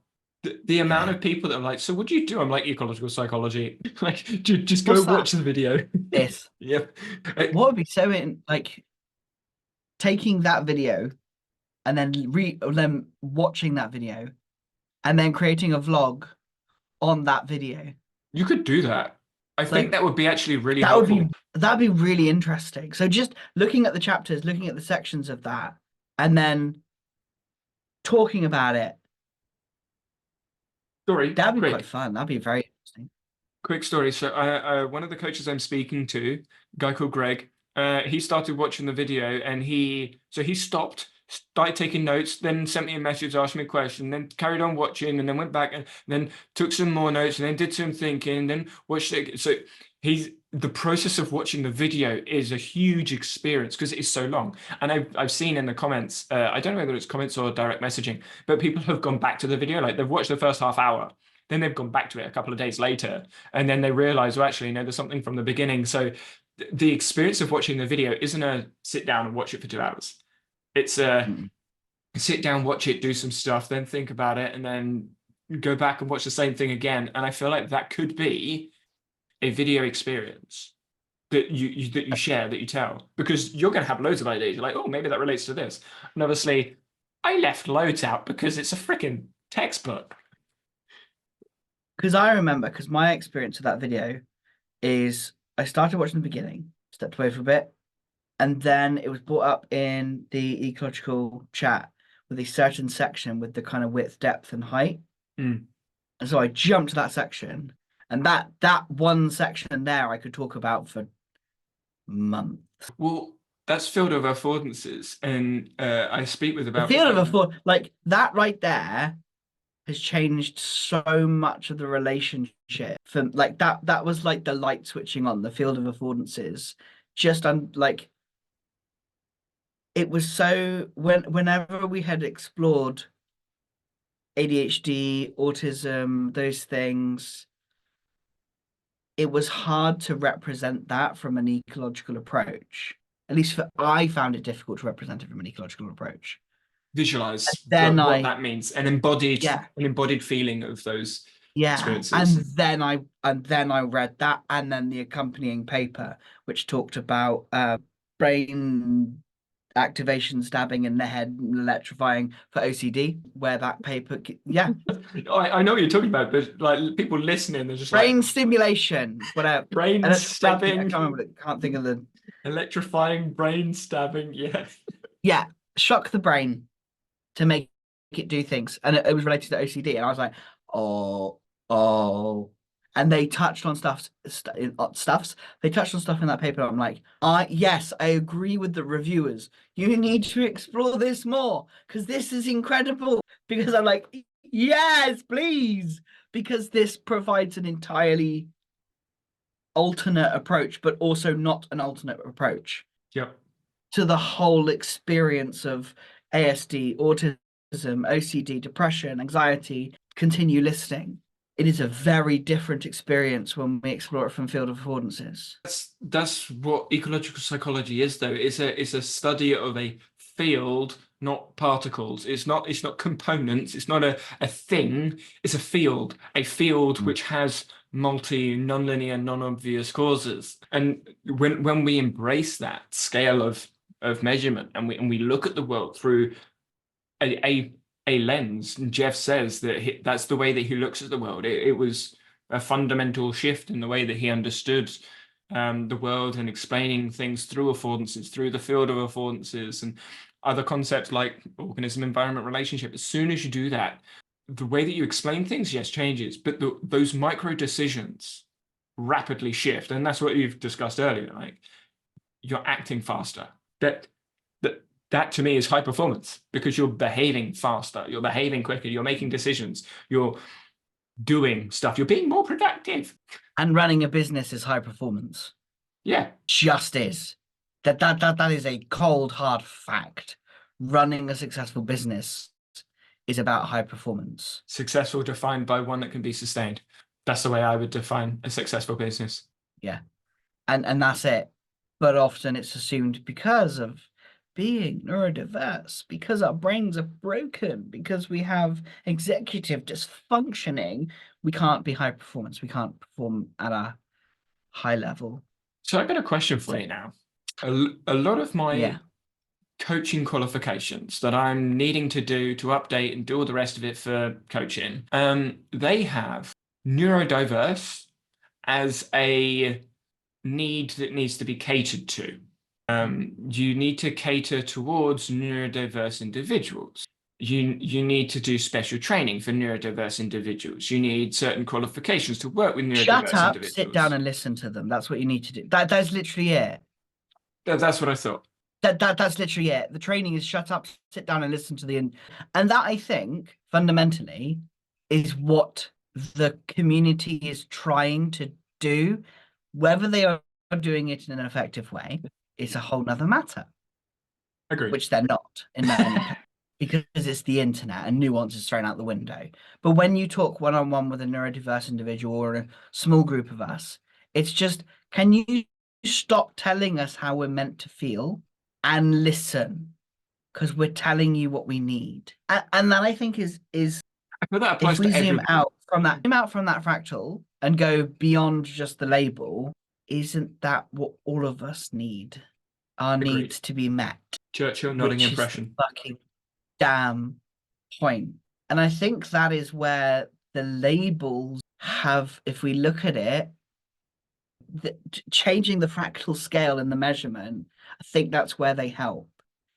The amount Yeah. of people that are like, so what do you do? I'm like, ecological psychology. Like, just go What's that? watch the video. This. Yep. What would be so in like taking that video and then watching that video and then creating a vlog on that video. You could do that. I think Like that would be actually really that would be helpful. that'd be really interesting. So just looking at the chapters, looking at the sections of that, and then talking about it, Story, that'd be quite quick. fun. That'd be very interesting. Quick story. So, one of the coaches I'm speaking to, a guy called Greg, he started watching the video and he stopped, started taking notes, then sent me a message, asked me a question, then carried on watching, and then went back and then took some more notes, and then did some thinking, then watched it. So the process of watching the video is a huge experience because it is so long. And I've seen in the comments, I don't know whether it's comments or direct messaging, but people have gone back to the video, like they've watched the first half hour. Then they've gone back to it a couple of days later, and then they realize, well, actually, no, there's something from the beginning. So the experience of watching the video isn't a sit down and watch it for 2 hours. It's a Mm. sit down, watch it, do some stuff, then think about it, and then go back and watch the same thing again. And I feel like that could be a video experience that you share, that you tell, because you're going to have loads of ideas. You're like, oh, maybe that relates to this. And obviously, I left loads out because it's a freaking textbook. Because I remember, because my experience of that video is I started watching the beginning, stepped away for a bit, and then it was brought up in the ecological chat with a certain section with the kind of width, depth, and height. Mm. And so I jumped to that section, and that one section there I could talk about for months. Well, that's field of affordances, and I speak with The about field of a thought, like that right there, has changed so much of the relationship. From like that was like the light switching on the field of affordances. Just like it was so whenever we had explored ADHD, autism, those things, it was hard to represent that from an ecological approach. At least I found it difficult to represent it from an ecological approach. visualize Then what that means, yeah, an embodied feeling of those yeah, experiences. and then I read that, and then the accompanying paper, which talked about brain activation, stabbing in the head, electrifying for OCD, where that paper, yeah, I know what you're talking about, but like people listening, they're just like brain stimulation, whatever, brain electric. I stabbing, can't remember. Can't think of the. electrifying brain stabbing. Yeah. Yeah, shock the brain to make it do things, and it was related to OCD, and I was like, oh, oh, and they touched on stuffs. They touched on stuff in that paper. I'm like, yes, I agree with the reviewers. You need to explore this more because this is incredible. Because I'm like, yes, please, because this provides an entirely alternate approach, but also not an alternate approach Yep. to the whole experience of ASD, autism, OCD, depression, anxiety, continue listening. It is a very different experience when we explore it from field of affordances. That's what ecological psychology is, though. It's a study of a field, not particles. It's not components. It's not a thing. It's a field Mm. which has multi nonlinear, non-obvious causes. And when we embrace that scale of measurement and we look at the world through a a lens. And Jeff says that that's the way that he looks at the world. It was a fundamental shift in the way that he understood the world and explaining things through affordances, through the field of affordances, and other concepts like organism environment relationship. As soon as you do that, the way that you explain things, yes, changes, but those micro decisions rapidly shift, and that's what you've discussed earlier. Like you're acting faster. That that that to me is high performance because you're behaving faster, you're behaving quicker, you're making decisions, you're doing stuff, you're being more productive. And running a business is high performance. Yeah, Just is. That is a cold, hard fact. Running a successful business is about high performance. successful defined by one that can be sustained. That's the way I would define a successful business. Yeah. And that's it. But often it's assumed because of being neurodiverse, because our brains are broken, because we have executive dysfunctioning, we can't be high performance. We can't perform at a high level. So I've got a question for So you now. A lot of my yeah. coaching qualifications that I'm needing to do to update and do all the rest of it for coaching, they have neurodiverse as a need that needs to be catered to. You need to cater towards neurodiverse individuals. You need to do special training for neurodiverse individuals. You need certain qualifications to work with Shut neurodiverse up, sit down individuals. and listen to them. That's what you need to do. That's literally it. That's what I thought. That's literally it. The training is shut up, sit down and listen to and that I think fundamentally is what the community is trying to do. Whether they are doing it in an effective way is a whole nother matter, Agreed. which they're not in many cases because it's the internet and nuance is thrown out the window. But when you talk one-on-one with a neurodiverse individual or a small group of us, it's just, can you stop telling us how we're meant to feel and listen? Because we're telling you what we need. And that I think is But that if applies we to everybody. zoom out from that fractal and go beyond just the label, isn't that what all of us need? Our Agreed. needs to be met, Churchill nodding which is the impression. fucking damn point. And I think that is where the labels have, if we look at it, changing the fractal scale in the measurement, I think that's where they help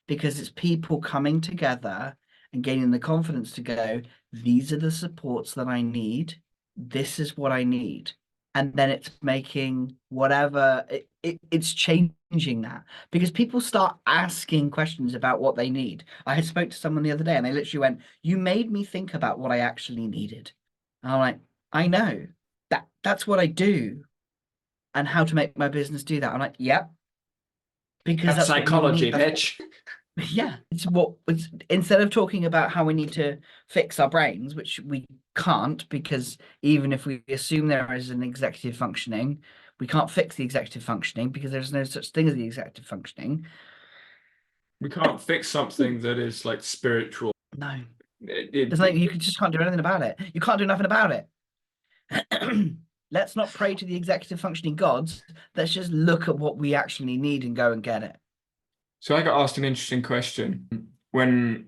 because it's people coming together and gaining the confidence to go, these are the supports that I need. This is what I need. and then it's making whatever it's changing that because people start asking questions about what they need. I had spoke to someone the other day and they literally went, "You made me think about what I actually needed." And I'm like, I know that's what I do and how to make my business do that. I'm like, yep, because That's that's what you psychology, need. That's what, bitch. yeah, it's what it's, instead of talking about how we need to fix our brains, which we can't, because even if we assume there is an executive functioning, we can't fix the executive functioning because there's no such thing as the executive functioning. We can't fix something that is like spiritual. No, It, there's it, no, it- you just can't do anything about it. You can't do nothing about it. Let's not pray to the executive functioning gods. Let's just look at what we actually need and go and get it. so I got asked an interesting question when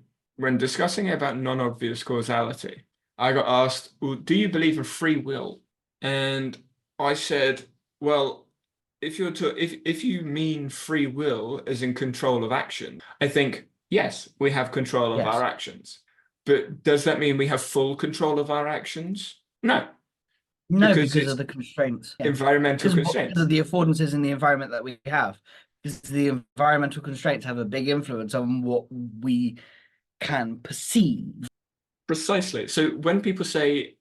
discussing about non-obvious causality. I got asked, well, do you believe in free will? And I said, well, if you mean free will as in control of action, I think yes, we have control of our Yes. actions. But does that mean we have full control of our actions? No, No, because because of it's the constraints. Yeah. environmental Because constraints. of the affordances in the environment that we have. Because the environmental constraints have a big influence on what we can perceive. Precisely. So when people say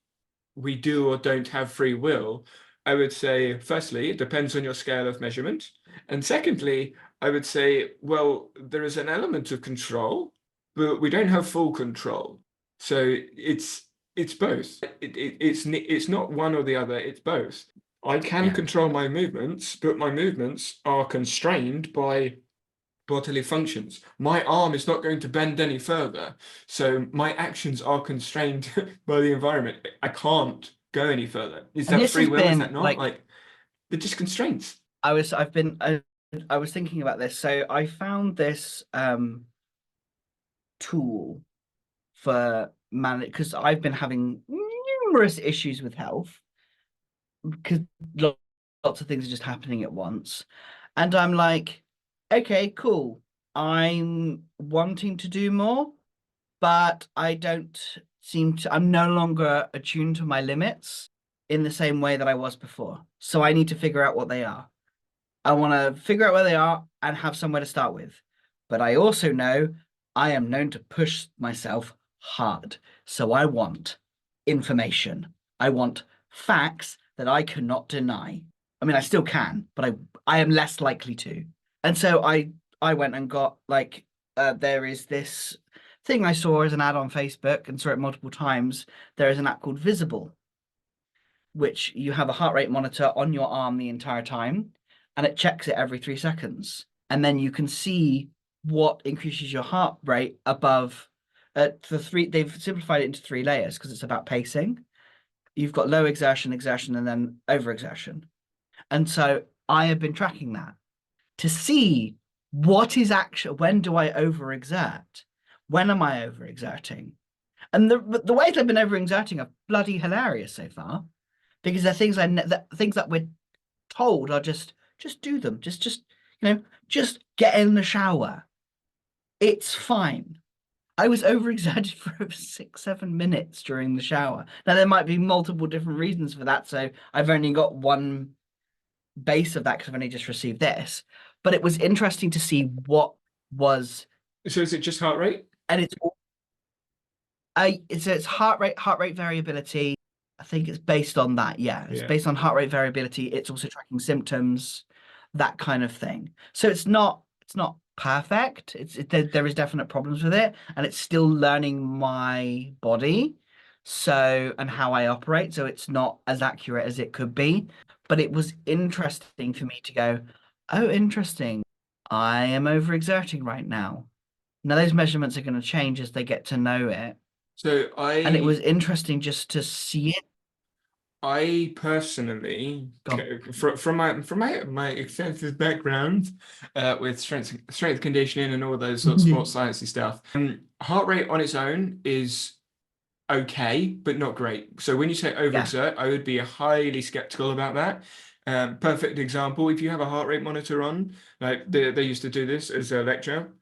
we do or don't have free will, I would say, firstly, it depends on your scale of measurement. And secondly, I would say, well, there is an element of control, but we don't have full control. So it's both. It's not one or the other, it's both. I can Yeah. control my movements, but my movements are constrained by bodily functions. My arm is not going to bend any further, so my actions are constrained by the environment. I can't go any further. Is And that this free has will? Is been that not? like Like, they're just constraints. I was thinking about this. So I found this tool for man because I've been having numerous issues with health because lots of things are just happening at once. And I'm like, okay, cool. I'm wanting to do more, but I don't seem to, I'm no longer attuned to my limits in the same way that I was before. So I need to figure out what they are. I want to figure out where they are and have somewhere to start with. But I also know I am known to push myself hard. So I want information. I want facts that I cannot deny. I mean, I still can, but I am less likely to. And so I went and got like there is this thing I saw as an ad on Facebook and saw it multiple times. There is an app called Visible, which you have a heart rate monitor on your arm the entire time, and it checks it every 3 seconds. And then you can see what increases your heart rate above they've simplified it into 3 layers because it's about pacing. You've got low exertion, exertion, and then overexertion. And so I have been tracking that to see what is actually when do I overexert? When am I overexerting? And the ways I've been overexerting are bloody hilarious so far because they're things things that we're told are just do them. Just just get in the shower. It's fine. I was overexerted for over 6, 7 minutes during the shower. Now there might be multiple different reasons for that, so I've only got one base of that because I've only just received this. But it was interesting to see what was, So is it just heart rate? and it's heart rate variability. I think it's based on that. Yeah, it's Yeah. based on heart rate variability. It's also tracking symptoms, that kind of thing. So it's not perfect. There is definite problems with it, and it's still learning my body, so and how I operate. So it's not as accurate as it could be. But it was interesting for me to go, oh, interesting. I am overexerting right now. Now those measurements are going to change as they get to know it. So And it was I interesting just to see it. I personally, Gone. from my extensive background with strength conditioning and all those sort of sports sciencey stuff, heart rate on its own is okay, but not great. So when you say Yeah. overexert, I would be highly skeptical about that. Perfect example, if you have a heart rate monitor on, like they used to do this as a lecture.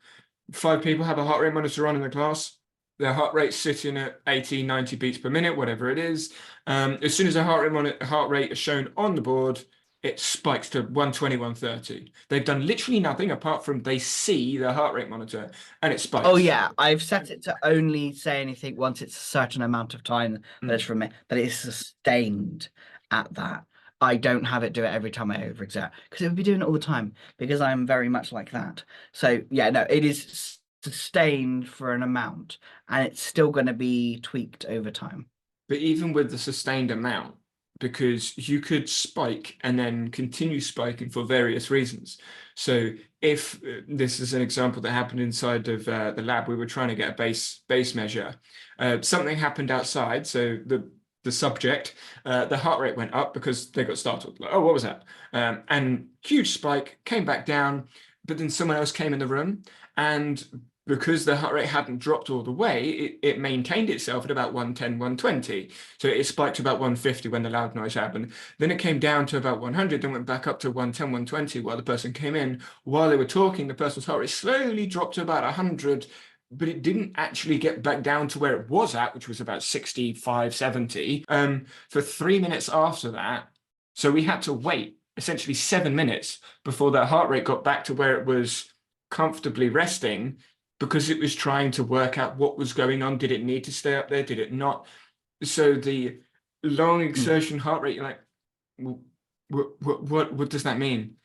5 people have a heart rate monitor on in the class. Their heart rate's sitting at 80, 90 beats per minute, whatever it is. As soon as the heart rate is shown on the board, it spikes to 120, 130. They've done literally nothing apart from they see the heart rate monitor and it Oh spikes. yeah, I've set it to only say anything once it's a certain amount of time that it's Mm. from it, that it's sustained at that. I don't have it do it every time I overexert because it would be doing it all the time because I'm very much like that. So yeah, no, it is sustained for an amount and it's still going to be tweaked over time. But even with the sustained amount, because you could spike and then continue spiking for various reasons. So if this is an example that happened inside of the lab, we were trying to get a base measure. Something happened outside, so the subject, the heart rate went up because they got startled. Like, oh, what was that? And huge spike, came back down, but then someone else came in the room, and because the heart rate hadn't dropped all the way, it maintained itself at about 110, 120. So it spiked to about 150 when the loud noise happened. Then it came down to about 100, then went back up to 110, 120 while the person came in. While they were talking, the person's heart rate slowly dropped to about 100, but it didn't actually get back down to where it was at, which was about 65, 70, for 3 minutes after that. So we had to wait essentially 7 minutes before their heart rate got back to where it was comfortably resting because it was trying to work out what was going on. Did it need to stay up there? Did it not? So the long Mm. exertion heart rate, you're like, what does that mean?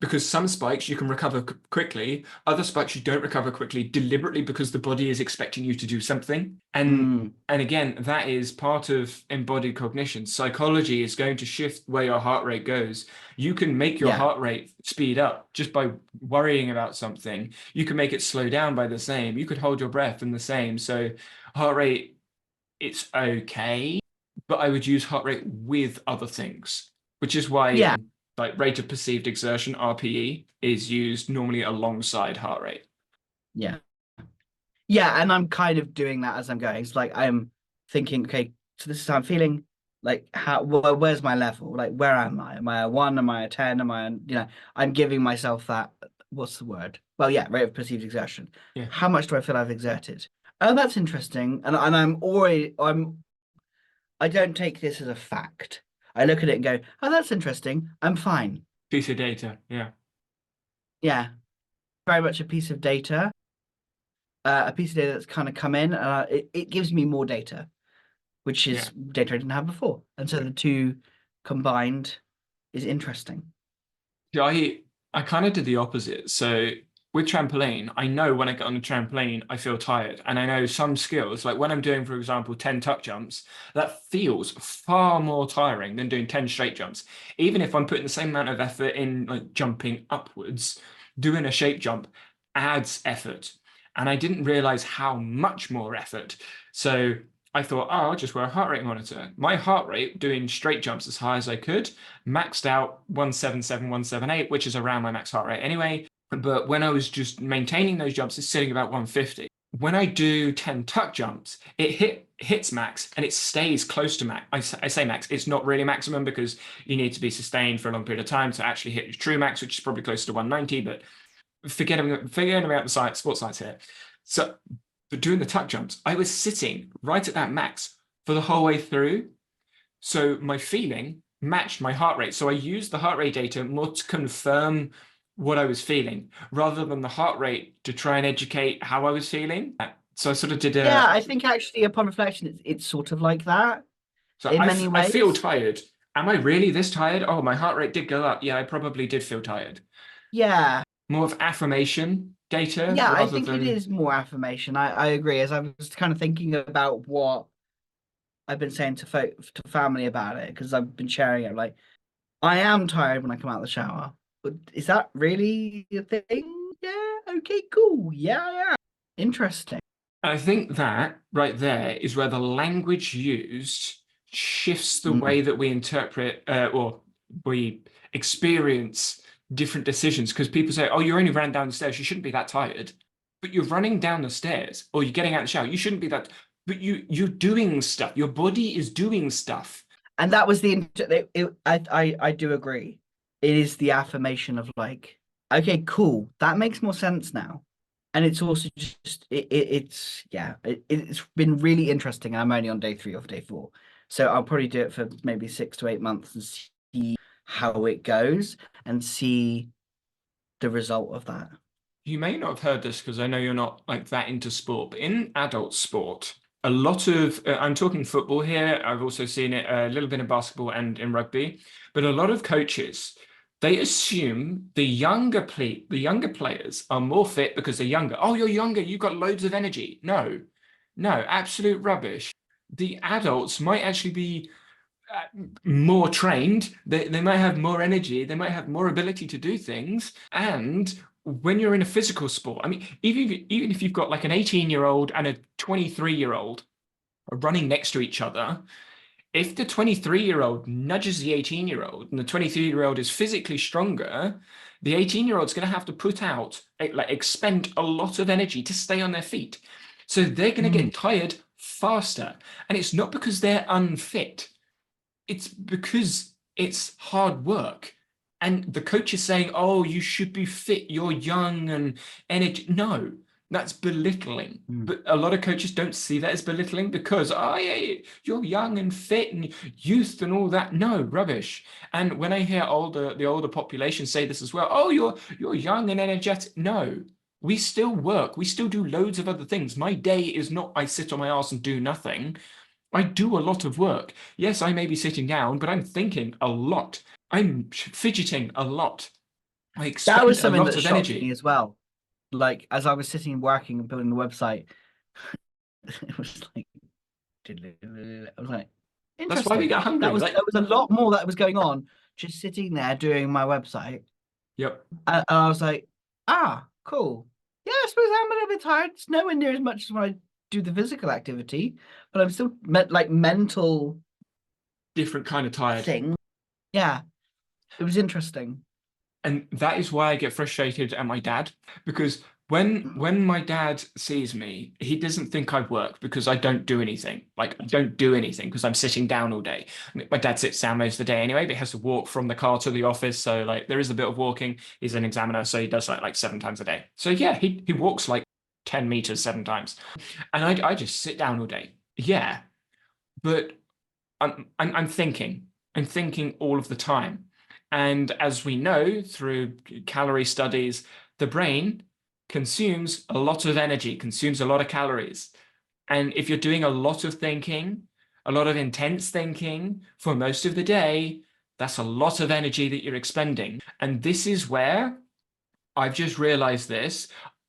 Because some spikes you can recover quickly, other spikes you don't recover quickly deliberately because the body is expecting you to do something. Mm. And again, that is part of embodied cognition. Psychology is going to shift where your heart rate goes. You can make your Yeah. heart rate speed up just by worrying about something. You can make it slow down by the same. You could hold your breath in the same. So heart rate, it's okay, but I would use heart rate with other things, which is why Yeah. like rate of perceived exertion, RPE, is used normally alongside heart rate. Yeah. Yeah, and I'm kind of doing that as I'm going. It's like I'm thinking, okay, so this is how I'm feeling. Like, where's my level? Like, where am I? Am I a one? Am I a 10? Am I, I'm giving myself that, what's the word? Well, yeah, rate of perceived exertion. Yeah. How much do I feel I've exerted? Oh, that's interesting. And I don't take this as a fact. I look at it and go, oh, that's interesting. I'm fine. Piece of data. Yeah. Yeah, very much a piece of data, a piece of data that's kind of come in. It gives me more data, which Yeah. is data I didn't have before. And so Yeah. the two combined is interesting. Yeah, I kind of did the opposite. So with trampoline, I know when I get on the trampoline, I feel tired. And I know some skills, like when I'm doing, for example, 10 tuck jumps, that feels far more tiring than doing 10 straight jumps. Even if I'm putting the same amount of effort in like jumping upwards, doing a shape jump adds effort. And I didn't realize how much more effort. So I thought, oh, I'll just wear a heart rate monitor. My heart rate doing straight jumps as high as I could maxed out 177, 178, which is around my max heart rate anyway. But when I was just maintaining those jumps, it's sitting about 150. When I do 10 tuck jumps, it hits max and it stays close to max. I say max, it's not really maximum because you need to be sustained for a long period of time to actually hit your true max, which is probably close to 190, but forgetting about the science, sports science here. So, but doing the tuck jumps, I was sitting right at that max for the whole way through. So my feeling matched my heart rate. So I used the heart rate data more to confirm what I was feeling rather than the heart rate to try and educate how I was feeling. So I sort of did Yeah, a, I think actually upon reflection, it's sort of like that so in many I feel ways. tired. Am I really this tired? Oh, my heart rate did go up. Yeah, I probably did feel tired. Yeah. More of affirmation data Yeah, I rather think it than, is more affirmation. I agree. As I was kind of thinking about what I've been saying to family about it, because I've been sharing it, like I am tired when I come out of the shower. But is that really a thing? Yeah, okay, cool. Yeah, yeah. Interesting. I think that right there is where the language used shifts the way Mm. that we interpret or we experience different decisions. Because people say, "Oh, you only ran down the stairs. You shouldn't be that tired." But you're running down the stairs, or you're getting out of the shower. You shouldn't be that. But you're doing stuff. Your body is doing stuff. And that was I do agree. It is the affirmation of like, okay, cool. That makes more sense now. and it's also just it's yeah, it's been really interesting. I'm only on day 3 of day 4, so I'll probably do it for maybe 6 to 8 months and see how it goes and see the result of that. You may not have heard this because I know you're not like that into sport, but in adult sport, a lot of I'm talking football here. I've also seen it a little bit in basketball and in rugby, but a lot of coaches they assume the younger players are more fit because they're younger. Oh, you're younger, you've got loads of energy. No, no, absolute rubbish. The adults might actually be more trained, they might have more energy, they might have more ability to do things. And when you're in a physical sport, I mean, even if you've got like an 18-year-old and a 23-year-old running next to each other, if the 23-year-old nudges the 18-year-old and the 23-year-old is physically stronger, the 18-year-old's going to have to put out, like, expend a lot of energy to stay on their feet. So they're going to Mm, get tired faster. And it's not because they're unfit, it's because it's hard work. And the coach is saying, oh, you should be fit, you're young and energy. No, that's belittling. mm. But a lot of coaches don't see that as belittling because, oh, yeah, you're young and fit and youth and all that. No, rubbish. And when I hear the older population say this as well, oh, you're young and energetic. No, we still work. We still do loads of other things. My day is not I sit on my ass and do nothing. I do a lot of work. Yes, I may be sitting down, but I'm thinking a lot. I'm fidgeting a lot. I That expend was a something lot that of shocked me energy. as well. Like as I was sitting working and building the website, it was like I was like, That's why we interesting. get That hungry. was Like, there was a lot more that was going on just sitting there doing my website. yep. And I was like, ah, cool. Yeah, I suppose I'm a little bit tired. It's nowhere near as much as when I do the physical activity, but I'm still like mental Different kind of tired. thing. Yeah, it was interesting. And that is why I get frustrated at my dad because when my dad sees me, he doesn't think I work because I don't do anything. Like I don't do anything because I'm sitting down all day. I mean, my dad sits down most of the day anyway, but he has to walk from the car to the office. So like there is a bit of walking. He's an examiner, so he does like 7 times a day. So yeah, he walks like 10 meters 7 times. And I just sit down all day. Yeah, but I'm thinking. I'm thinking all of the time. And as we know through calorie studies, the brain consumes a lot of energy, consumes a lot of calories. And if you're doing a lot of thinking, a lot of intense thinking for most of the day, that's a lot of energy that you're expending. And this is where I've just realized this.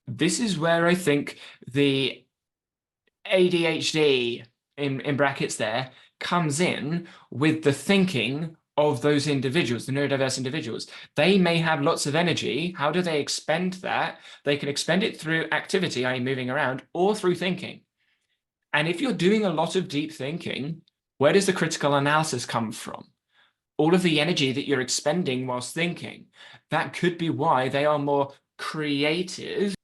This is where I think the ADHD in brackets there comes in with the thinking of those individuals, the neurodiverse individuals. They may have lots of energy. How do they expend that? They can expend it through activity, i.e., moving around, or through thinking. And if you're doing a lot of deep thinking, where does the critical analysis come from? All of the energy that you're expending whilst thinking. That could be why they are more creative.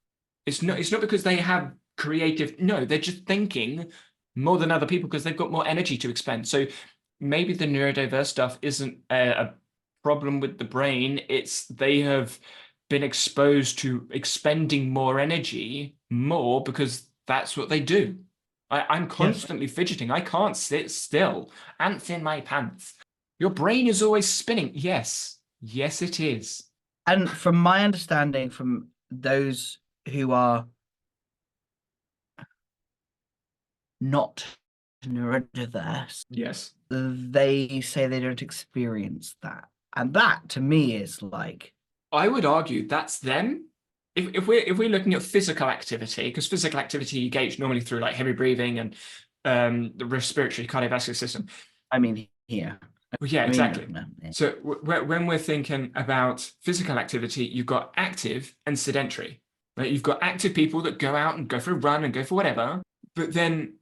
It's not because they have creative, no, they're just thinking more than other people because they've got more energy to expend. So maybe the neurodiverse stuff isn't a problem with the brain. It's they have been exposed to expending more energy more because that's what they do. I'm Yes. constantly fidgeting. I can't sit still. Ants in my pants. Your brain is always spinning. Yes. Yes, it is. And from my understanding, from those who are not neurodiverse, Yes. they say they don't experience that. And that to me is like, I would argue that's them. If we're looking at physical activity, because physical activity you gauge normally through like heavy breathing and the respiratory cardiovascular system. I mean, here. Well, yeah, I mean, no, exactly. no. So when we're thinking about physical activity, you've got active and sedentary. Right? You've got active people that go out and go for a run and go for whatever, but then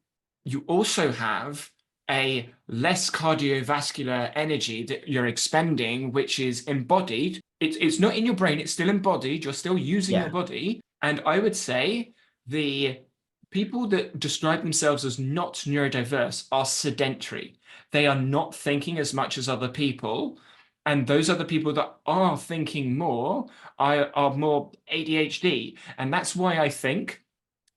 you also have a less cardiovascular energy that you're expending, which is embodied. It's not in your brain, it's still embodied. You're still using your Yeah. body. And I would say the people that describe themselves as not neurodiverse are sedentary. They are not thinking as much as other people. And those are the people that are thinking more, are more ADHD. And that's why I think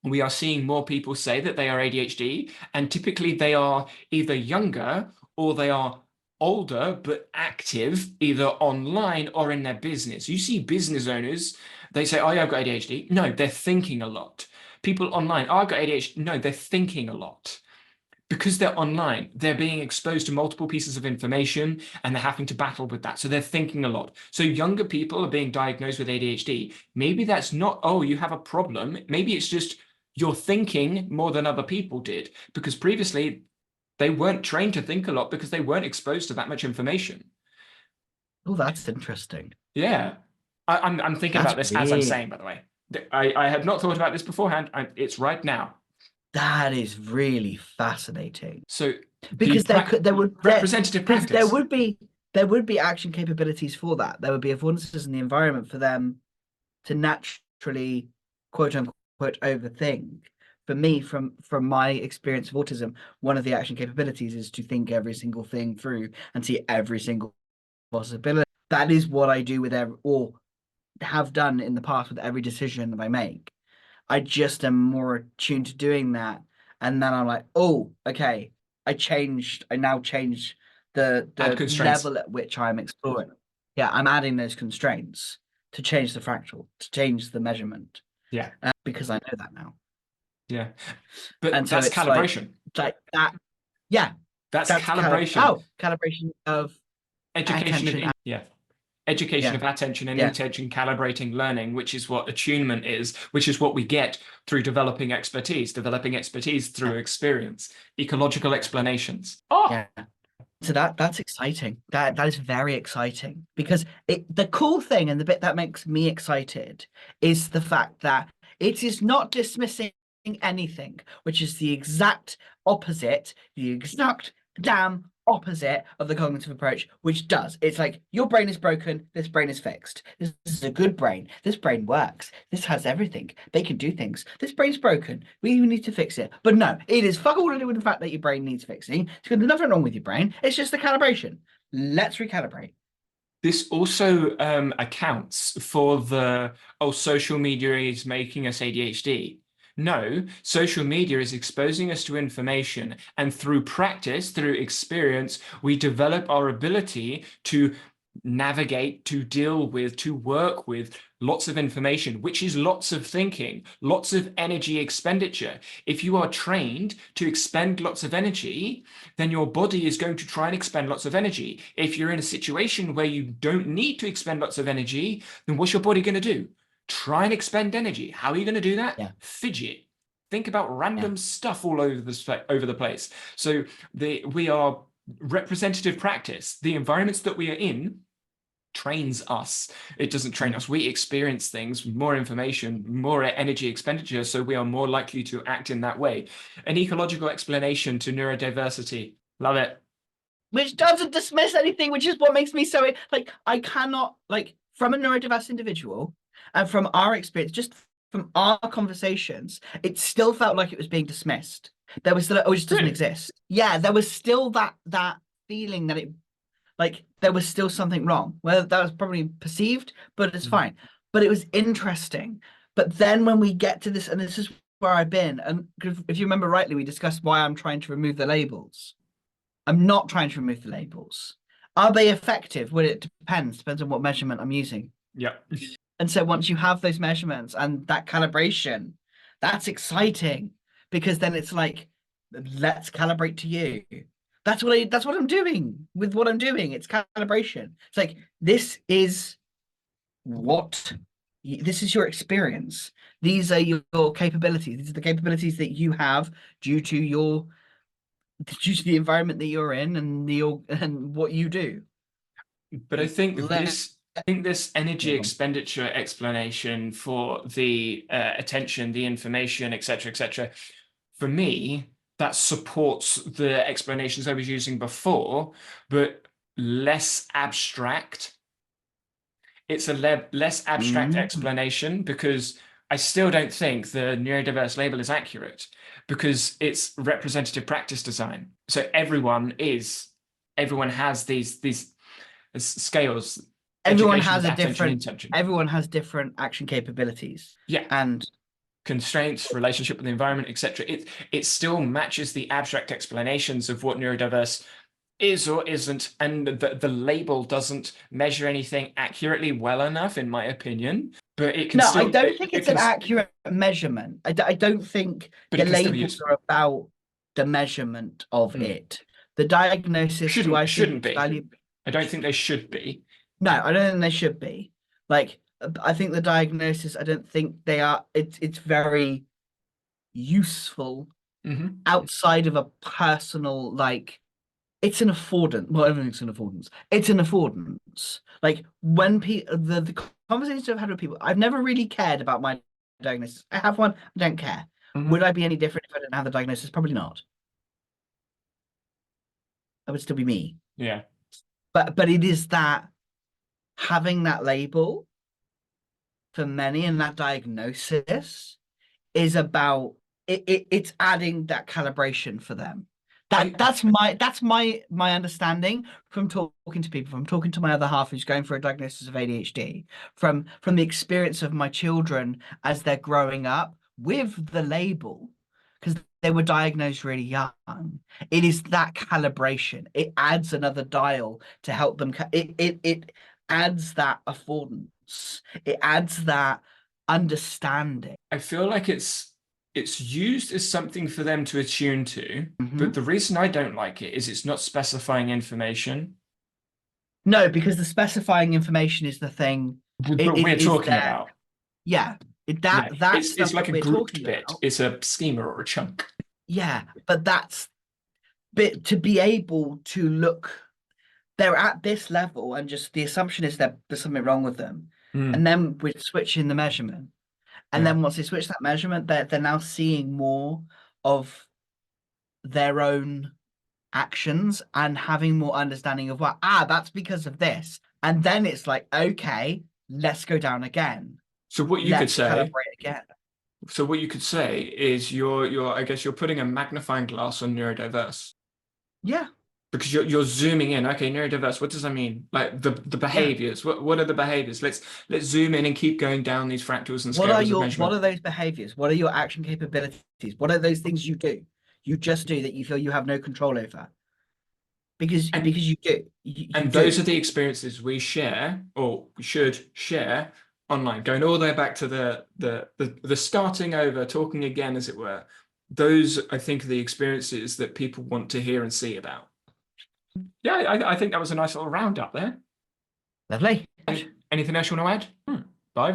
we are seeing more people say that they are ADHD. And typically they are either younger or they are older but active either online or in their business. You see business owners, they say, oh, yeah, I've got ADHD. No, they're thinking a lot. People online, oh, I've got ADHD. No, they're thinking a lot. Because they're online, they're being exposed to multiple pieces of information and they're having to battle with that. So they're thinking a lot. So younger people are being diagnosed with ADHD. Maybe that's not, oh, you have a problem. Maybe it's just you're thinking more than other people did because previously they weren't trained to think a lot because they weren't exposed to that much information. Oh, that's interesting. Yeah. I'm thinking That's about this as I'm really saying, by the way. I had not thought about this beforehand. It's right now. that is really fascinating. So the Because representative because practice. there would be action capabilities for that. There would be affordances in the environment for them to naturally quote unquote overthink. For me, from my experience of autism, one of the action capabilities is to think every single thing through and see every single possibility. That is what I do with every or have done in the past with every decision that I make. I just am more attuned to doing that. And then I'm like, oh, okay, I now change Add the constraints. level at which I'm exploring. Yeah, I'm adding those constraints to change the fractal, to change the measurement, Yeah. because I know that now. Yeah. But And so that's calibration. it's like that. Yeah, That's calibration. calibration of Education of attention. yeah. Education Yeah, of attention and yeah, intention, calibrating learning, which is what attunement is, which is what we get through developing expertise through yeah, experience, ecological explanations. Oh, yeah. So that's exciting. That is very exciting because the cool thing and the bit that makes me excited is the fact that it is not dismissing anything, which is the exact damn opposite of the cognitive approach, which does. It's like your brain is broken, this brain is fixed. This is a good brain. This brain works. This has everything. They can do things. This brain's broken. We even need to fix it. But no, it is fuck all to do with the fact that your brain needs fixing. There's nothing wrong with your brain. It's just the calibration. Let's recalibrate. this also accounts for the, oh, social media is making us ADHD. No, social media is exposing us to information, and through practice, through experience, we develop our ability to navigate, to deal with, to work with lots of information, which is lots of thinking, lots of energy expenditure. If you are trained to expend lots of energy, then your body is going to try and expend lots of energy. If you're in a situation where you don't need to expend lots of energy, then what's your body going to do? Try and expend energy. How are you going to do that? Yeah, Fidget. Think about yeah. random stuff all over the place. So we are representative practice. The environments that we are in trains us. It doesn't train Mm. us. We experience things, more information, more energy expenditure, so we are more likely to act in that way. An ecological explanation to neurodiversity. Love it. Which doesn't dismiss anything, which is what makes me so like I cannot like from a neurodiverse individual and from our experience, just from our conversations, it still felt like it was being dismissed. There was still, oh, it just doesn't Really? exist. Yeah, there was still that feeling that it like there was still something wrong. Well, that was probably perceived, but it's fine. But it was interesting. But then when we get to this, and this is where I've been, and if you remember rightly, we discussed why I'm trying to remove the labels. I'm not trying to remove the labels. Are they effective? Well, it depends on what measurement I'm using. Yeah. And so once you have those measurements and that calibration, that's exciting because then it's like, let's calibrate to you. That's what I'm doing with what I'm doing. It's calibration. It's like this is what this is your experience. These are your capabilities. These are the capabilities that you have due to your due to the environment that you're in and the and what you do. But Let I think this energy yeah, go on. expenditure explanation for the attention, the information, etc., for me, that supports the explanations I was using before, but less abstract. It's a less abstract Mm. explanation because I still don't think the neurodiverse label is accurate because it's representative practice design. So everyone has these scales, everyone education has with a attention different intention. everyone has different action capabilities. Yeah. And Constraints, relationship with the environment, etc. It still matches the abstract explanations of what neurodiverse is or isn't, and the label doesn't measure anything accurately well enough, in my opinion. But it can no, I still don't think it it's can, an accurate measurement. I don't think but the it can still be labels useful. are about the measurement of Mm. it. The diagnosis, do I think Shouldn't it's be. valuable? I don't think they should be. No, I don't think they should be. Like, I think the diagnosis, I don't think they are. It's very useful Hmm. outside of a personal, like, it's an affordance. Well, everything's an affordance. It's an affordance. Like when the conversations I've had with people, I've never really cared about my diagnosis. I have one, I don't care. Would Hmm. I be any different if I didn't have the diagnosis? Probably not. I would still be me. Yeah. But it is that having that label for many and that diagnosis is about it's adding that calibration for them. I That's my understanding from talking to people, from talking to my other half who's going for a diagnosis of ADHD, from the experience of my children as they're growing up with the label, because they were diagnosed really young. It is that calibration. It adds another dial to help them. It adds that affordance. It adds that understanding. I feel like it's used as something for them to attune to, but Mhm. the reason I don't like it is it's not specifying information. No, because the specifying information is the thing. It, But it we're is talking there. about. Yeah, Yeah, that it's stuff like that a we're grouped talking bit. about. It's a schema or a chunk. Yeah, but that's bit to be able to look. They're at this level, and just the assumption is that there's something wrong with them, and Mm, then we're switching the measurement, and yeah. then once they switch that measurement, they're now seeing more of their own actions and having more understanding of what, that's because of this. And then it's like, okay, let's go down again. So what you could Let's say, calibrate again. so what you could say is you're I guess you're putting a magnifying glass on neurodiverse Yeah, because you're zooming in. Okay, neurodiverse, what does that mean? Like the yeah. behaviors. What are the behaviors? Let's zoom in and keep going down these fractals and scales of What measurement. are those behaviors? What are your action capabilities? What are those things you do? You just do that you feel you have no control over. And Because you do. You And those do. are the experiences we share, or we should share online, going all the way back to the starting over, talking again, as it were. Those, I think, are the experiences that people want to hear and see about. Yeah, I think that was a nice little roundup there. Lovely. Anything else you want to add? Bye, everyone.